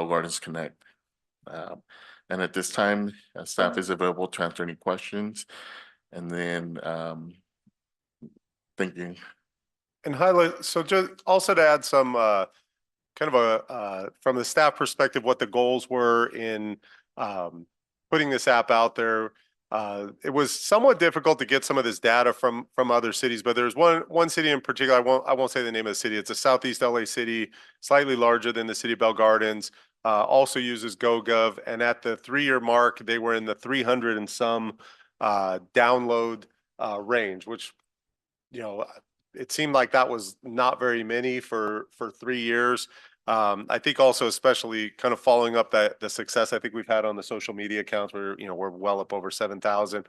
Gardens Connect. And at this time, staff is available to answer any questions. And then, thank you. And highlight, so just also to add some kind of from the staff perspective, what the goals were in putting this app out there. It was somewhat difficult to get some of this data from other cities, but there's one city in particular. I won't say the name of the city. It's a Southeast LA city, slightly larger than the city of Bell Gardens. also uses GoGov, and at the 3-year mark, they were in the 300 and some download range, which, it seemed like that was not very many for 3 years. I think also, especially kind of following up the success I think we've had on the social media accounts, where we're well up over 7,000.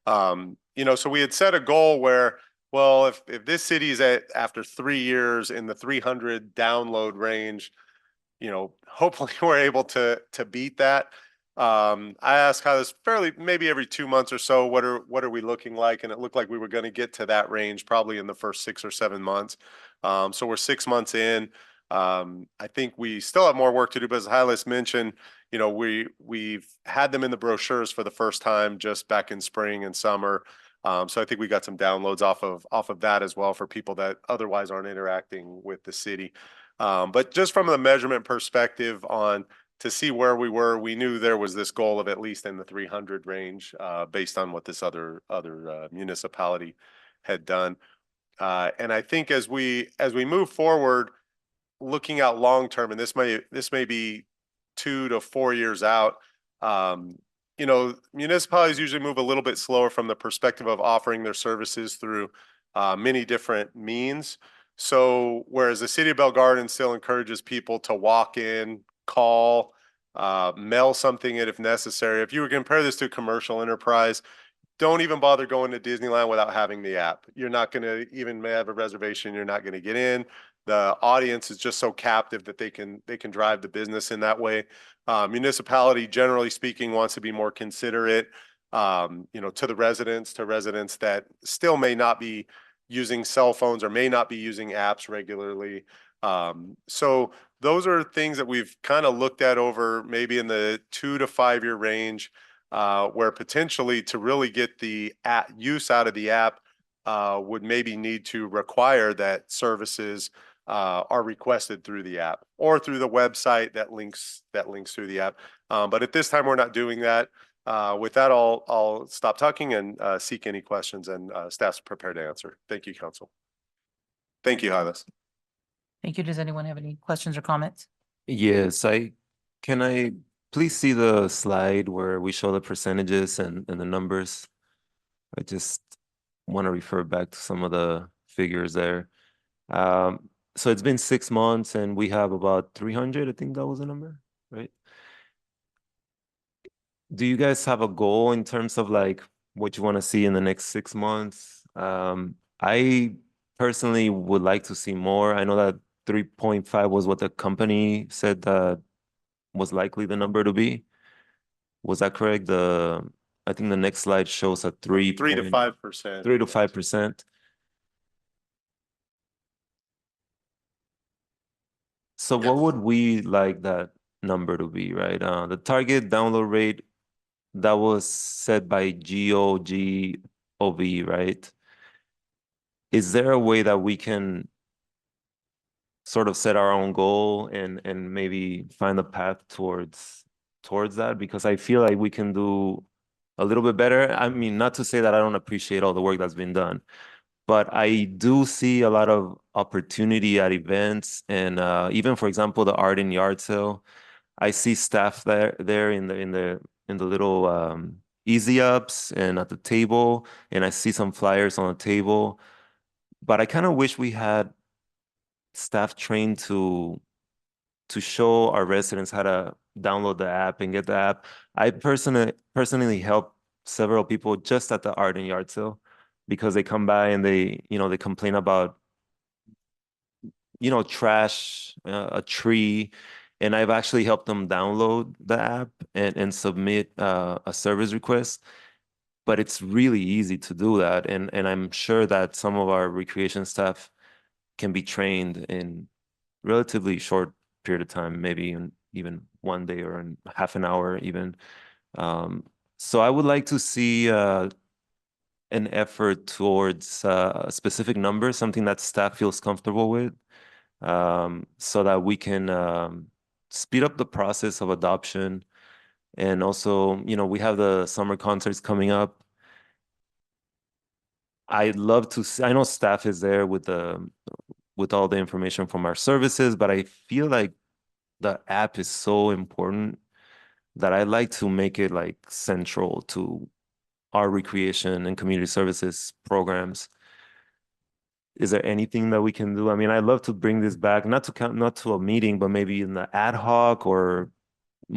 So we had set a goal where, well, if this city is after 3 years in the 300 download range, hopefully we're able to beat that. I asked how this fairly maybe every 2 months or so, what are we looking like? And it looked like we were going to get to that range probably in the first 6 or 7 months. So we're 6 months in. I think we still have more work to do, but as Hylas mentioned, we've had them in the brochures for the first time just back in spring and summer. So I think we got some downloads off of that as well for people that otherwise aren't interacting with the city. But just from the measurement perspective to see where we were, we knew there was this goal of at least in the 300 range, based on what this other municipality had done. And I think as we move forward, looking out long term, and this may be 2 to 4 years out, municipalities usually move a little bit slower from the perspective of offering their services through many different means. So whereas the city of Bell Garden still encourages people to walk in, call, mail something in if necessary. If you were to compare this to commercial enterprise, don't even bother going to Disneyland without having the app. You're not going to even have a reservation. You're not going to get in. The audience is just so captive that they can drive the business in that way. Municipality, generally speaking, wants to be more considerate, to the residents that still may not be using cell phones or may not be using apps regularly. So those are things that we've kind of looked at over maybe in the 2 to 5 year range, where potentially to really get the use out of the app would maybe need to require that services are requested through the app or through the website that links through the app. But at this time, we're not doing that. With that, I'll stop talking and seek any questions, and staff's prepared to answer. Thank you, Council. Thank you, Hylas. Thank you. Does anyone have any questions or comments? Yes, can I please see the slide where we show the percentages and the numbers? I just want to refer back to some of the figures there. So it's been 6 months and we have about 300, I think that was the number, right? Do you guys have a goal in terms of like what you want to see in the next 6 months? I personally would like to see more. I know that 3.5 was what the company said that was likely the number to be. Was that correct? I think the next slide shows a 3 to 5%. 3 to 5%. So what would we like that number to be, right? The target download rate that was set by GOGOV, right? Is there a way that we can sort of set our own goal and maybe find a path towards that? Because I feel like we can do a little bit better. I mean, not to say that I don't appreciate all the work that's been done, but I do see a lot of opportunity at events and even, for example, the art and yard sale. I see staff there in the little easy ups and at the table, and I see some flyers on the table. But I kind of wish we had staff trained to show our residents how to download the app and get the app. I personally help several people just at the art and yard sale because they come by and they complain about trash, a tree, and I've actually helped them download the app and submit a service request. But it's really easy to do that, and I'm sure that some of our recreation staff can be trained in relatively short period of time, maybe even 1 day or in half an hour even. So I would like to see an effort towards a specific number, something that staff feels comfortable with, so that we can speed up the process of adoption. And also, we have the summer concerts coming up. I'd love to see, I know staff is there with all the information from our services, but I feel like the app is so important that I like to make it like central to our recreation and community services programs. Is there anything that we can do? I mean, I'd love to bring this back, not to a meeting, but maybe in the ad hoc or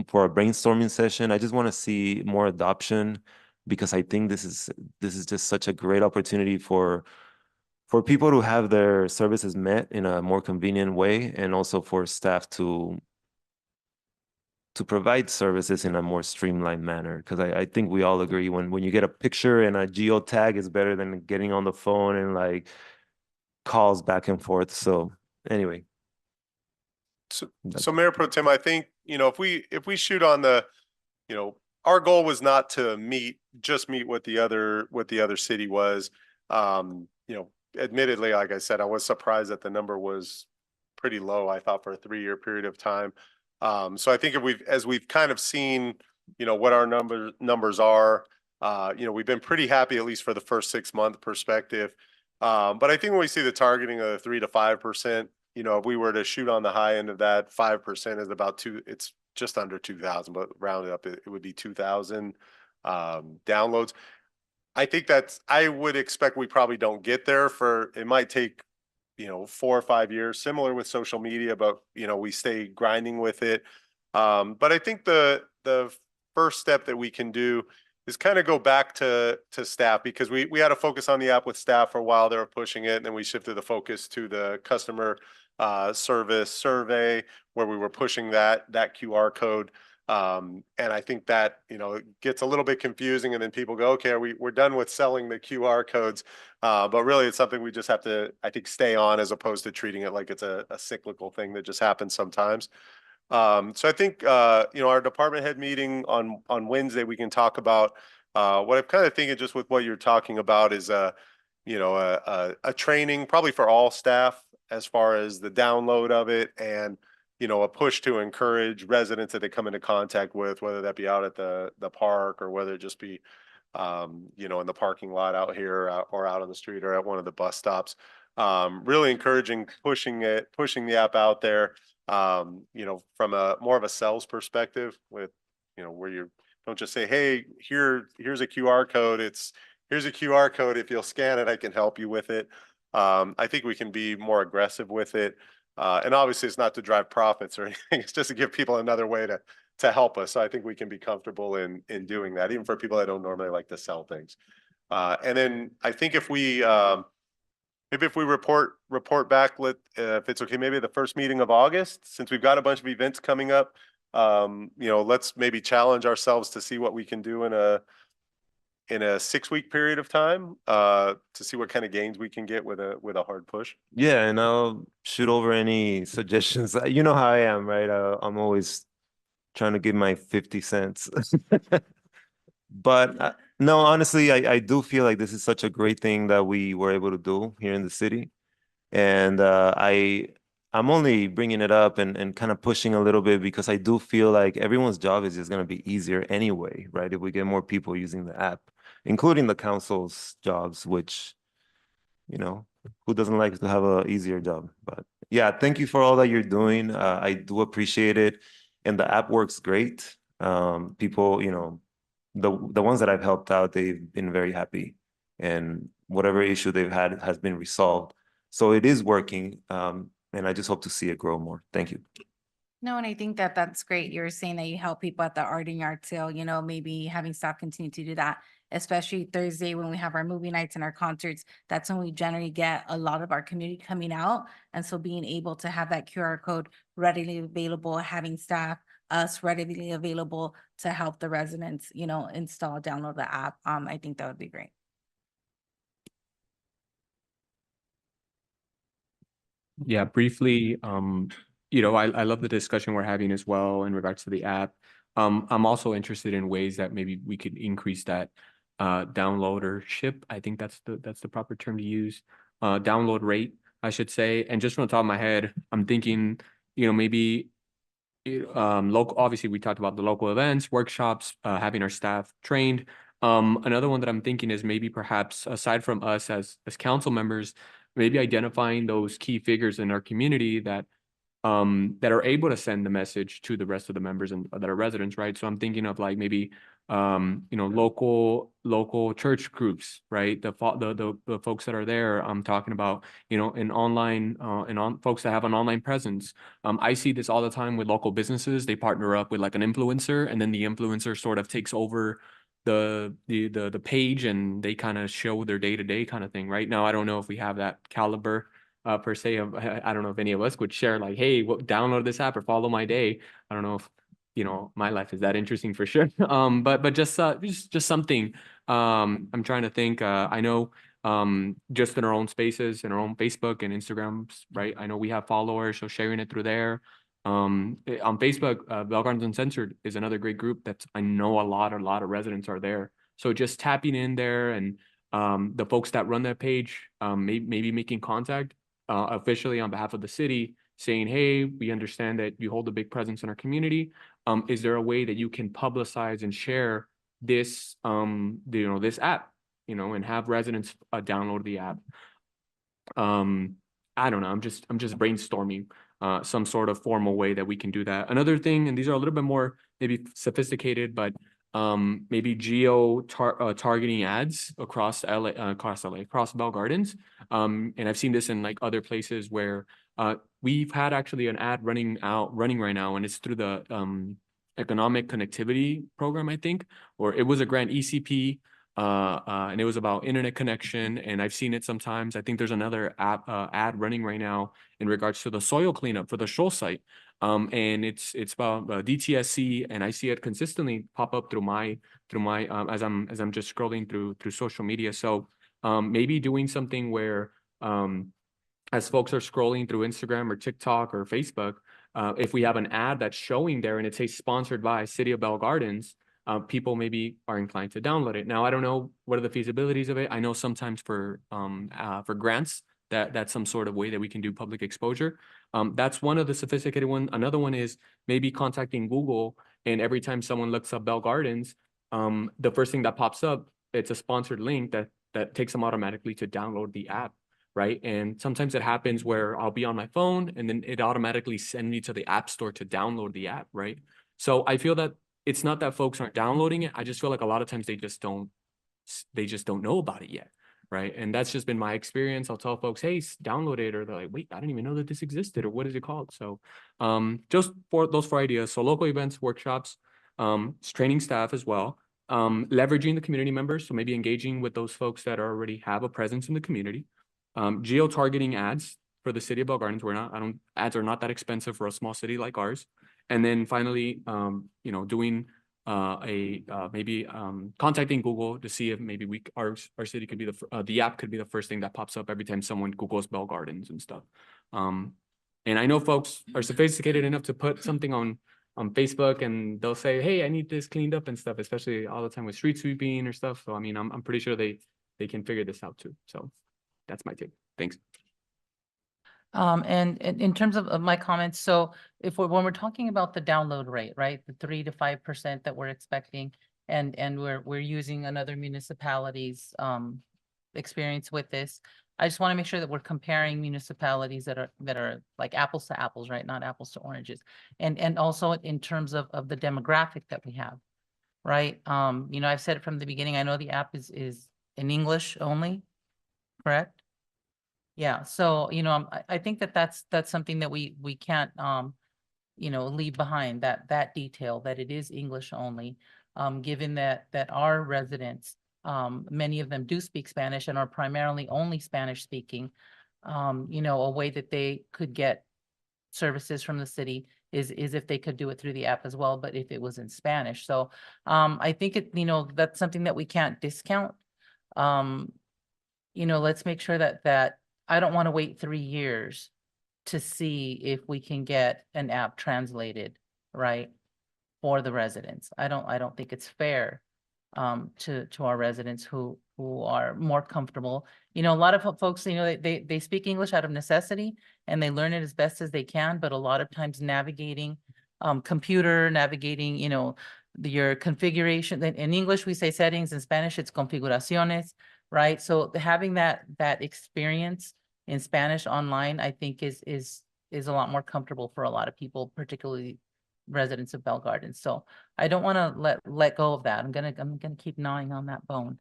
for a brainstorming session. I just want to see more adoption because I think this is just such a great opportunity for people to have their services met in a more convenient way, and also for staff to provide services in a more streamlined manner. Because I think we all agree when you get a picture and a geotag is better than getting on the phone and like calls back and forth. So anyway. So Mayor Pro Tem, I think, if we shoot on the, our goal was not to meet what the other city was. Admittedly, like I said, I was surprised that the number was pretty low, I thought, for a 3-year period of time. So I think as we've kind of seen, what our numbers are, we've been pretty happy, at least for the first 6-month perspective. But I think when we see the targeting of 3 to 5%, if we were to shoot on the high end of that, 5% is about it's just under 2,000, but rounded up, it would be 2,000 downloads. I think I would expect we probably don't get there it might take, 4 or 5 years, similar with social media, but, we stay grinding with it. But I think the first step that we can do is kind of go back to staff, because we had to focus on the app with staff for a while. They were pushing it, and then we shifted the focus to the customer service survey, where we were pushing that QR code. And I think that, it gets a little bit confusing, and then people go, okay, we're done with selling the QR codes. But really it's something we just have to, I think, stay on, as opposed to treating it like it's a cyclical thing that just happens sometimes. So I think, our department head meeting on Wednesday, we can talk about what I'm kind of thinking, just with what you're talking about, is a training probably for all staff as far as the download of it, and a push to encourage residents that they come into contact with, whether that be out at the park, or whether it just be in the parking lot out here, or out on the street, or at one of the bus stops. Really encouraging, pushing the app out there, from a more of a sales perspective, with, where you don't just say, hey, here's a QR code. Here's a QR code. If you'll scan it, I can help you with it. I think we can be more aggressive with it. And obviously it's not to drive profits or anything. It's just to give people another way to help us. So I think we can be comfortable in doing that, even for people that don't normally like to sell things. And then I think if we maybe if we report back, if it's okay, maybe the first meeting of August, since we've got a bunch of events coming up, let's maybe challenge ourselves to see what we can do in a 6-week period of time, to see what kind of gains we can get with a hard push. Yeah, and I'll shoot over any suggestions. You know how I am, right? I'm always trying to give my 50 cents. But no, honestly, I do feel like this is such a great thing that we were able to do here in the city. And I'm only bringing it up and kind of pushing a little bit, because I do feel like everyone's job is just going to be easier anyway, right? If we get more people using the app, including the council's jobs, which, who doesn't like to have a easier job? But yeah, thank you for all that you're doing. I do appreciate it. And the app works great. People, the ones that I've helped out, they've been very happy, and whatever issue they've had has been resolved. So it is working. And I just hope to see it grow more. Thank you. No, and I think that that's great. You're saying that you help people at the art and yard sale, maybe having staff continue to do that, especially Thursday when we have our movie nights and our concerts. That's when we generally get a lot of our community coming out. And so being able to have that QR code readily available, having staff, us readily available to help the residents, install, download the app. I think that would be great. Yeah, briefly, I love the discussion we're having as well in regards to the app. I'm also interested in ways that maybe we could increase that downloadership. I think that's the proper term to use. Download rate, I should say. And just from the top of my head, I'm thinking, maybe local. Obviously, we talked about the local events, workshops, having our staff trained. Another one that I'm thinking is maybe perhaps, aside from us as council members, maybe identifying those key figures in our community that that are able to send the message to the rest of the members and that are residents, right? So I'm thinking of like maybe local church groups, right? The folks that are there. I'm talking about, an online folks that have an online presence. I see this all the time with local businesses. They partner up with like an influencer, and then the influencer sort of takes over the page, and they kind of show their day-to-day kind of thing. Right now, I don't know if we have that caliber per se of, I don't know if any of us would share like, hey, download this app or follow my day. I don't know if my life is that interesting for sure. But just something. I'm trying to think. I know just in our own spaces, in our own Facebook and Instagrams, right? I know we have followers, so sharing it through there. On Facebook, Bell Gardens Uncensored is another great group that I know a lot of residents are there. So just tapping in there, and the folks that run that page, maybe making contact officially on behalf of the city, saying, hey, we understand that you hold a big presence in our community. Is there a way that you can publicize and share this, this app, and have residents download the app? I don't know. I'm just brainstorming some sort of formal way that we can do that. Another thing, and these are a little bit more maybe sophisticated, but maybe targeting ads across Bell Gardens. And I've seen this in like other places where we've had actually an ad running right now, and it's through the economic connectivity program, I think, or it was a grant ECP. And it was about internet connection, and I've seen it sometimes. I think there's another ad running right now in regards to the soil cleanup for the Shoal site. And it's about DTSC, and I see it consistently pop up through my as I'm just scrolling through social media. So maybe doing something where as folks are scrolling through Instagram or TikTok or Facebook, if we have an ad that's showing there and it says sponsored by City of Bell Gardens, people maybe are inclined to download it. Now, I don't know what are the feasibilities of it. I know sometimes for grants, that's some sort of way that we can do public exposure. That's one of the sophisticated one. Another one is maybe contacting Google, and every time someone looks up Bell Gardens, the first thing that pops up, it's a sponsored link that takes them automatically to download the app. Right. And sometimes it happens where I'll be on my phone and then it automatically sends me to the app store to download the app. Right. So I feel that it's not that folks aren't downloading it. I just feel like a lot of times they just don't know about it yet. Right. And that's just been my experience. I'll tell folks, hey, download it. Or they're like, wait, I didn't even know that this existed. Or what is it called? So just for those 4 ideas. So local events, workshops, training staff as well. Leveraging the community members. So maybe engaging with those folks that already have a presence in the community. Geo-targeting ads for the City of Bell Gardens. Ads are not that expensive for a small city like ours. And then finally, doing maybe contacting Google to see if maybe our city could be the app could be the first thing that pops up every time someone Googles Bell Gardens and stuff. And I know folks are sophisticated enough to put something on Facebook, and they'll say, hey, I need this cleaned up and stuff, especially all the time with street sweeping or stuff. So I mean, I'm pretty sure they can figure this out too. So that's my take. Thanks. And in terms of my comments, so when we're talking about the download rate, right, the 3 to 5% that we're expecting, and we're using another municipality's experience with this, I just want to make sure that we're comparing municipalities that are like apples to apples, right, not apples to oranges, and also in terms of the demographic that we have, right? I've said it from the beginning. I know the app is in English only, correct? Yeah, so, I think that's something that we can't, leave behind, that detail, that it is English only. Given that our residents, many of them do speak Spanish and are primarily only Spanish speaking, a way that they could get services from the city is if they could do it through the app as well, but if it was in Spanish. So, I think that's something that we can't discount. Let's make sure that I don't want to wait 3 years to see if we can get an app translated, right, for the residents. I don't think it's fair to our residents who are more comfortable. A lot of folks, they speak English out of necessity and they learn it as best as they can, but a lot of times navigating navigating, your configuration. In English, we say settings. In Spanish, it's configuraciones, right? So having that experience in Spanish online, I think is is a lot more comfortable for a lot of people, particularly residents of Bell Gardens. So I don't want to let go of that. I'm gonna keep gnawing on that bone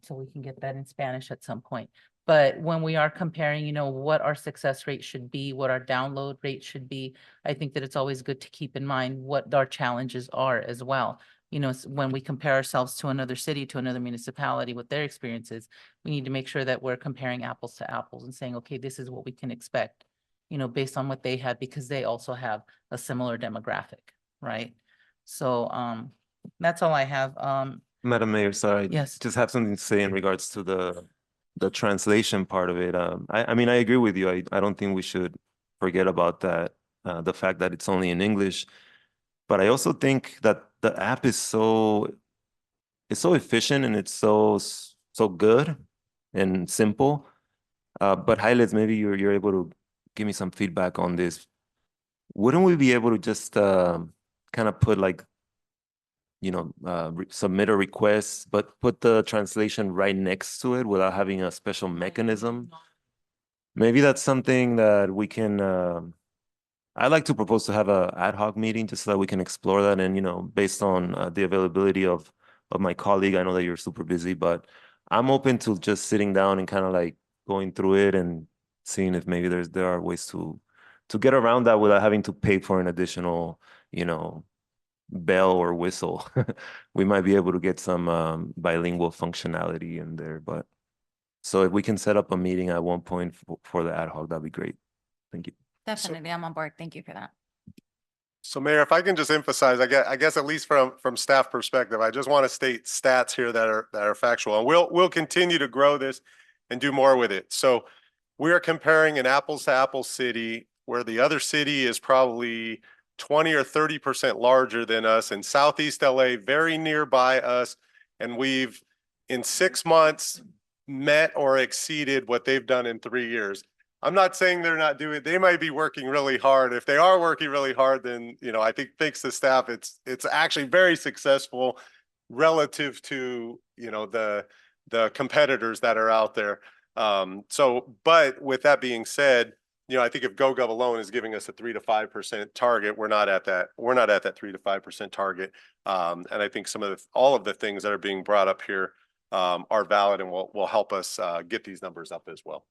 so we can get that in Spanish at some point. But when we are comparing, you know, what our success rate should be, what our download rate should be, I think that it's always good to keep in mind what our challenges are as well. You know, when we compare ourselves to another city, to another municipality, what their experience is, we need to make sure that we're comparing apples to apples and saying, okay, this is what we can expect, you know, based on what they had, because they also have a similar demographic, right? So that's all I have. Madam Mayor, sorry. Yes. Just have something to say in regards to the translation part of it. I mean, I agree with you. I don't think we should forget about that, the fact that it's only in English. But I also think that the app is so efficient and it's so good and simple. But Highlights, maybe you're able to give me some feedback on this. Wouldn't we be able to just kind of put like, you know, submit a request, but put the translation right next to it without having a special mechanism? Maybe that's something that we can, I'd like to propose to have a ad hoc meeting just so that we can explore that. And, you know, based on the availability of my colleague, I know that you're super busy, but I'm open to just sitting down and kind of like going through it and seeing if maybe there are ways to get around that without having to pay for an additional, you know, bell or whistle. We might be able to get some bilingual functionality in there. But so if we can set up a meeting at one point for the ad hoc, that'd be great. Thank you. Definitely, I'm on board. Thank you for that. So Mayor, if I can just emphasize, I guess at least from staff perspective, I just want to state stats here that are factual, and we'll continue to grow this and do more with it. So we are comparing an apples to apples city where the other city is probably 20 or 30% larger than us in Southeast LA, very nearby us, and we've in 6 months met or exceeded what they've done in 3 years. I'm not saying they're not doing it. They might be working really hard. If they are working really hard, then, you know, I think thanks to staff, it's actually very successful relative to, you know, the competitors that are out there. So, but with that being said, you know, I think if GoGov alone is giving us a 3 to 5% target, we're not at that 3 to 5% target. And I think all of the things that are being brought up here are valid and will help us get these numbers up as well.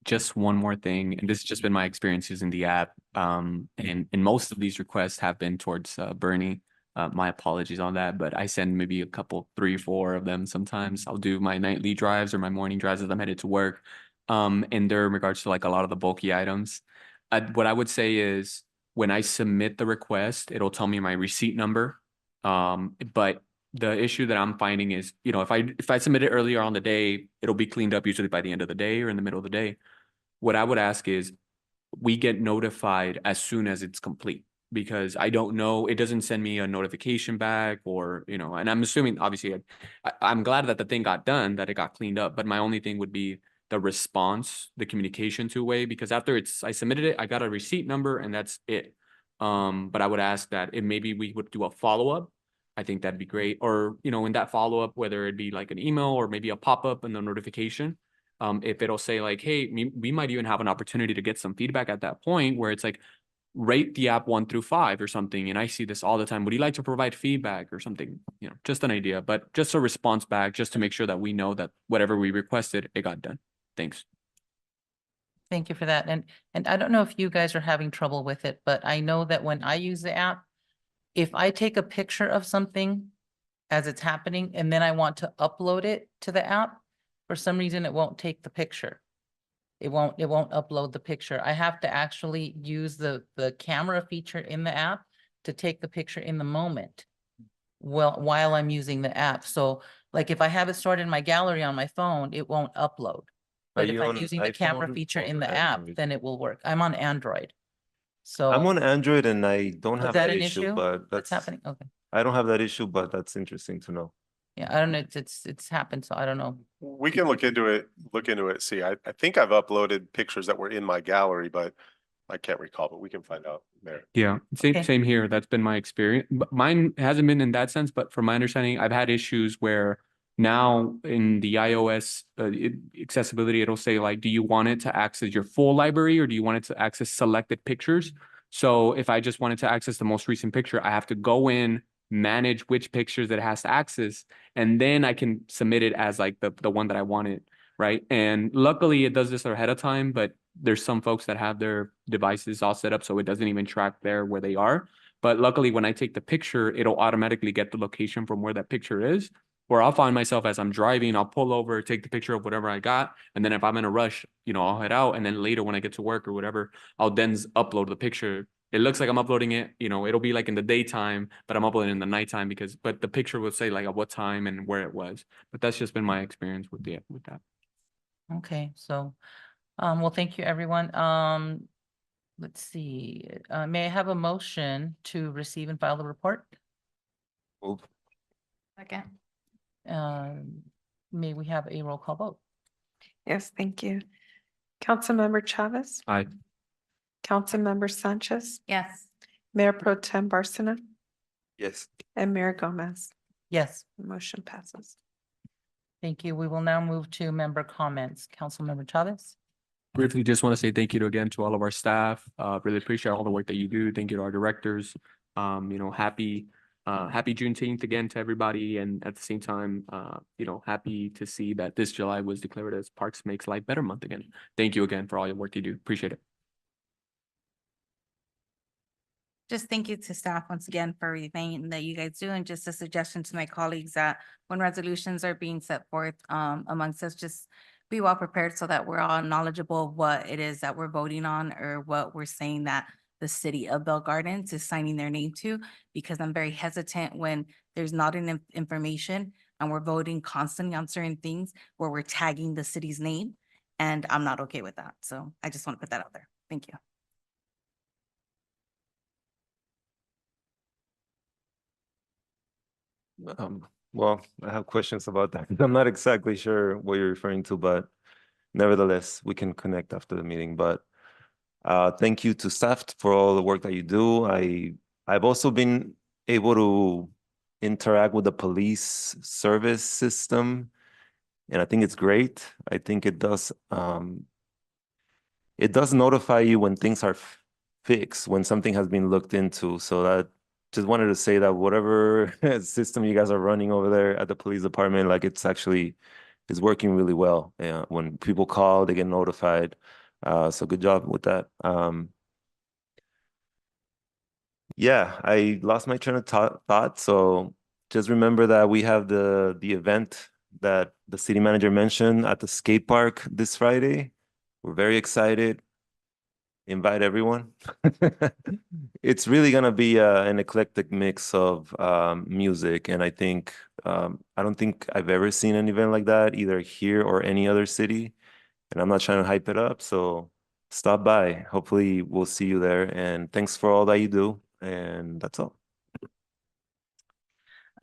Just one more thing, and this has just been my experience using the app. And most of these requests have been towards Bernie. My apologies on that, but I send maybe a couple, 3, 4 of them sometimes. I'll do my nightly drives or my morning drives as I'm headed to work. And they're in regards to like a lot of the bulky items. What I would say is when I submit the request, it'll tell me my receipt number. But the issue that I'm finding is, you know, if I submit it earlier on the day, it'll be cleaned up usually by the end of the day or in the middle of the day. What I would ask is we get notified as soon as it's complete, because I don't know, it doesn't send me a notification back or, you know, and I'm assuming obviously I'm glad that the thing got done, that it got cleaned up, but my only thing would be the response, the communication two-way, because after I submitted it, I got a receipt number and that's it. But I would ask that if maybe we would do a follow-up. I think that'd be great. Or, you know, in that follow-up, whether it be like an email or maybe a pop-up and the notification, if it'll say like, hey, we might even have an opportunity to get some feedback at that point where it's like, rate the app 1 through 5 or something. And I see this all the time. Would you like to provide feedback or something? You know, just an idea, but just a response back, just to make sure that we know that whatever we requested, it got done. Thanks. Thank you for that. And I don't know if you guys are having trouble with it, but I know that when I use the app, if I take a picture of something as it's happening and then I want to upload it to the app, for some reason, it won't take the picture. It won't upload the picture. I have to actually use the camera feature in the app to take the picture in the moment while I'm using the app. So like if I have it stored in my gallery on my phone, it won't upload. But if I'm using the camera feature in the app, then it will work. I'm on Android. So I'm on Android and I don't is have that that an issue, issue? but That's that's happening. Okay. I don't have that issue, but that's interesting to know. Yeah, I don't know. It's happened. So I don't know. We can look into it, see. I think I've uploaded pictures that were in my gallery, but I can't recall, but we can find out there. Yeah, same here. That's been my experience. But mine hasn't been in that sense, but from my understanding, I've had issues where Now in the iOS accessibility, it'll say like, do you want it to access your full library or do you want it to access selected pictures? So if I just wanted to access the most recent picture, I have to go in, manage which pictures it has to access, and then I can submit it as like the one that I wanted, right? And luckily it does this ahead of time, but there's some folks that have their devices all set up so it doesn't even track there where they are. But luckily when I take the picture, it'll automatically get the location from where that picture is. Where I'll find myself as I'm driving, I'll pull over, take the picture of whatever I got. And then if I'm in a rush, I'll head out. And then later when I get to work or whatever, I'll then upload the picture. It looks like I'm uploading it, it'll be like in the daytime, but I'm uploading in the nighttime but the picture will say like at what time and where it was. But that's just been my experience with that. Okay, so, well, thank you, everyone. Let's see, may I have a motion to receive and file the report? Move. Second. May we have a roll call vote? Yes, thank you. Councilmember Chavez, Aye. Councilmember Sanchez, Yes. Mayor Pro Tem Barcina, Yes. and Mayor Gomez. Yes, Motion passes. thank you. We will now move to member comments. Councilmember Chavez? Briefly, just want to say thank you again to all of our staff. Really appreciate all the work that you do. Thank you to our directors. Happy Juneteenth again to everybody. And at the same time, happy to see that this July was declared as Parks Makes Life Better Month again. Thank you again for all your work you do. Appreciate it. Just thank you to staff once again for everything that you guys do, and just a suggestion to my colleagues that when resolutions are being set forth amongst us, just be well prepared so that we're all knowledgeable of what it is that we're voting on or what we're saying that the city of Bell Gardens is signing their name to, because I'm very hesitant when there's not enough information and we're voting constantly on certain things where we're tagging the city's name, and I'm not okay with that. So I just want to put that out there. Thank you. Well, I have questions about that. I'm not exactly sure what you're referring to, but nevertheless, we can connect after the meeting. But thank you to staff for all the work that you do. I've also been able to interact with the police service system, and I think it's great. I think it does notify you when things are fixed, when something has been looked into. So that just wanted to say that whatever system you guys are running over there at the police department, like it's working really well. When people call, they get notified. So good job with that. Yeah, I lost my train of thought. So just remember that we have the event that the city manager mentioned at the skate park this Friday. We're very excited. Invite everyone. It's really gonna be an eclectic mix of music, and I don't think I've ever seen an event like that either here or any other city. And I'm not trying to hype it up, so stop by. Hopefully, we'll see you there. And thanks for all that you do. And that's all.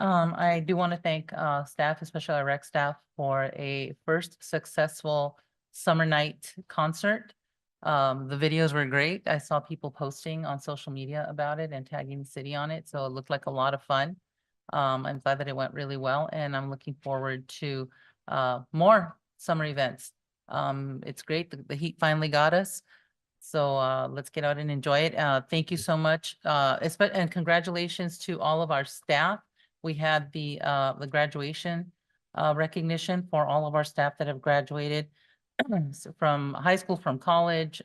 I do want to thank staff, especially our rec staff, for a first successful summer night concert. The videos were great. I saw people posting on social media about it and tagging the city on it, so it looked like a lot of fun. I'm glad that it went really well, and I'm looking forward to more summer events. It's great. The heat finally got us. So let's get out and enjoy it. Thank you so much. And congratulations to all of our staff. We had the graduation recognition for all of our staff that have graduated from high school, from college.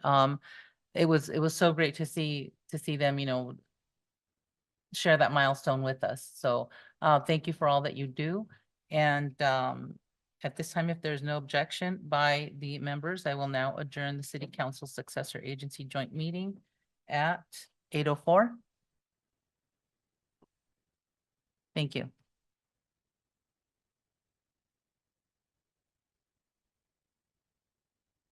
It was so great to see them, share that milestone with us. So thank you for all that you do. And at this time, if there's no objection by the members, I will now adjourn the City Council Successor Agency Joint Meeting at 8:04. Thank you.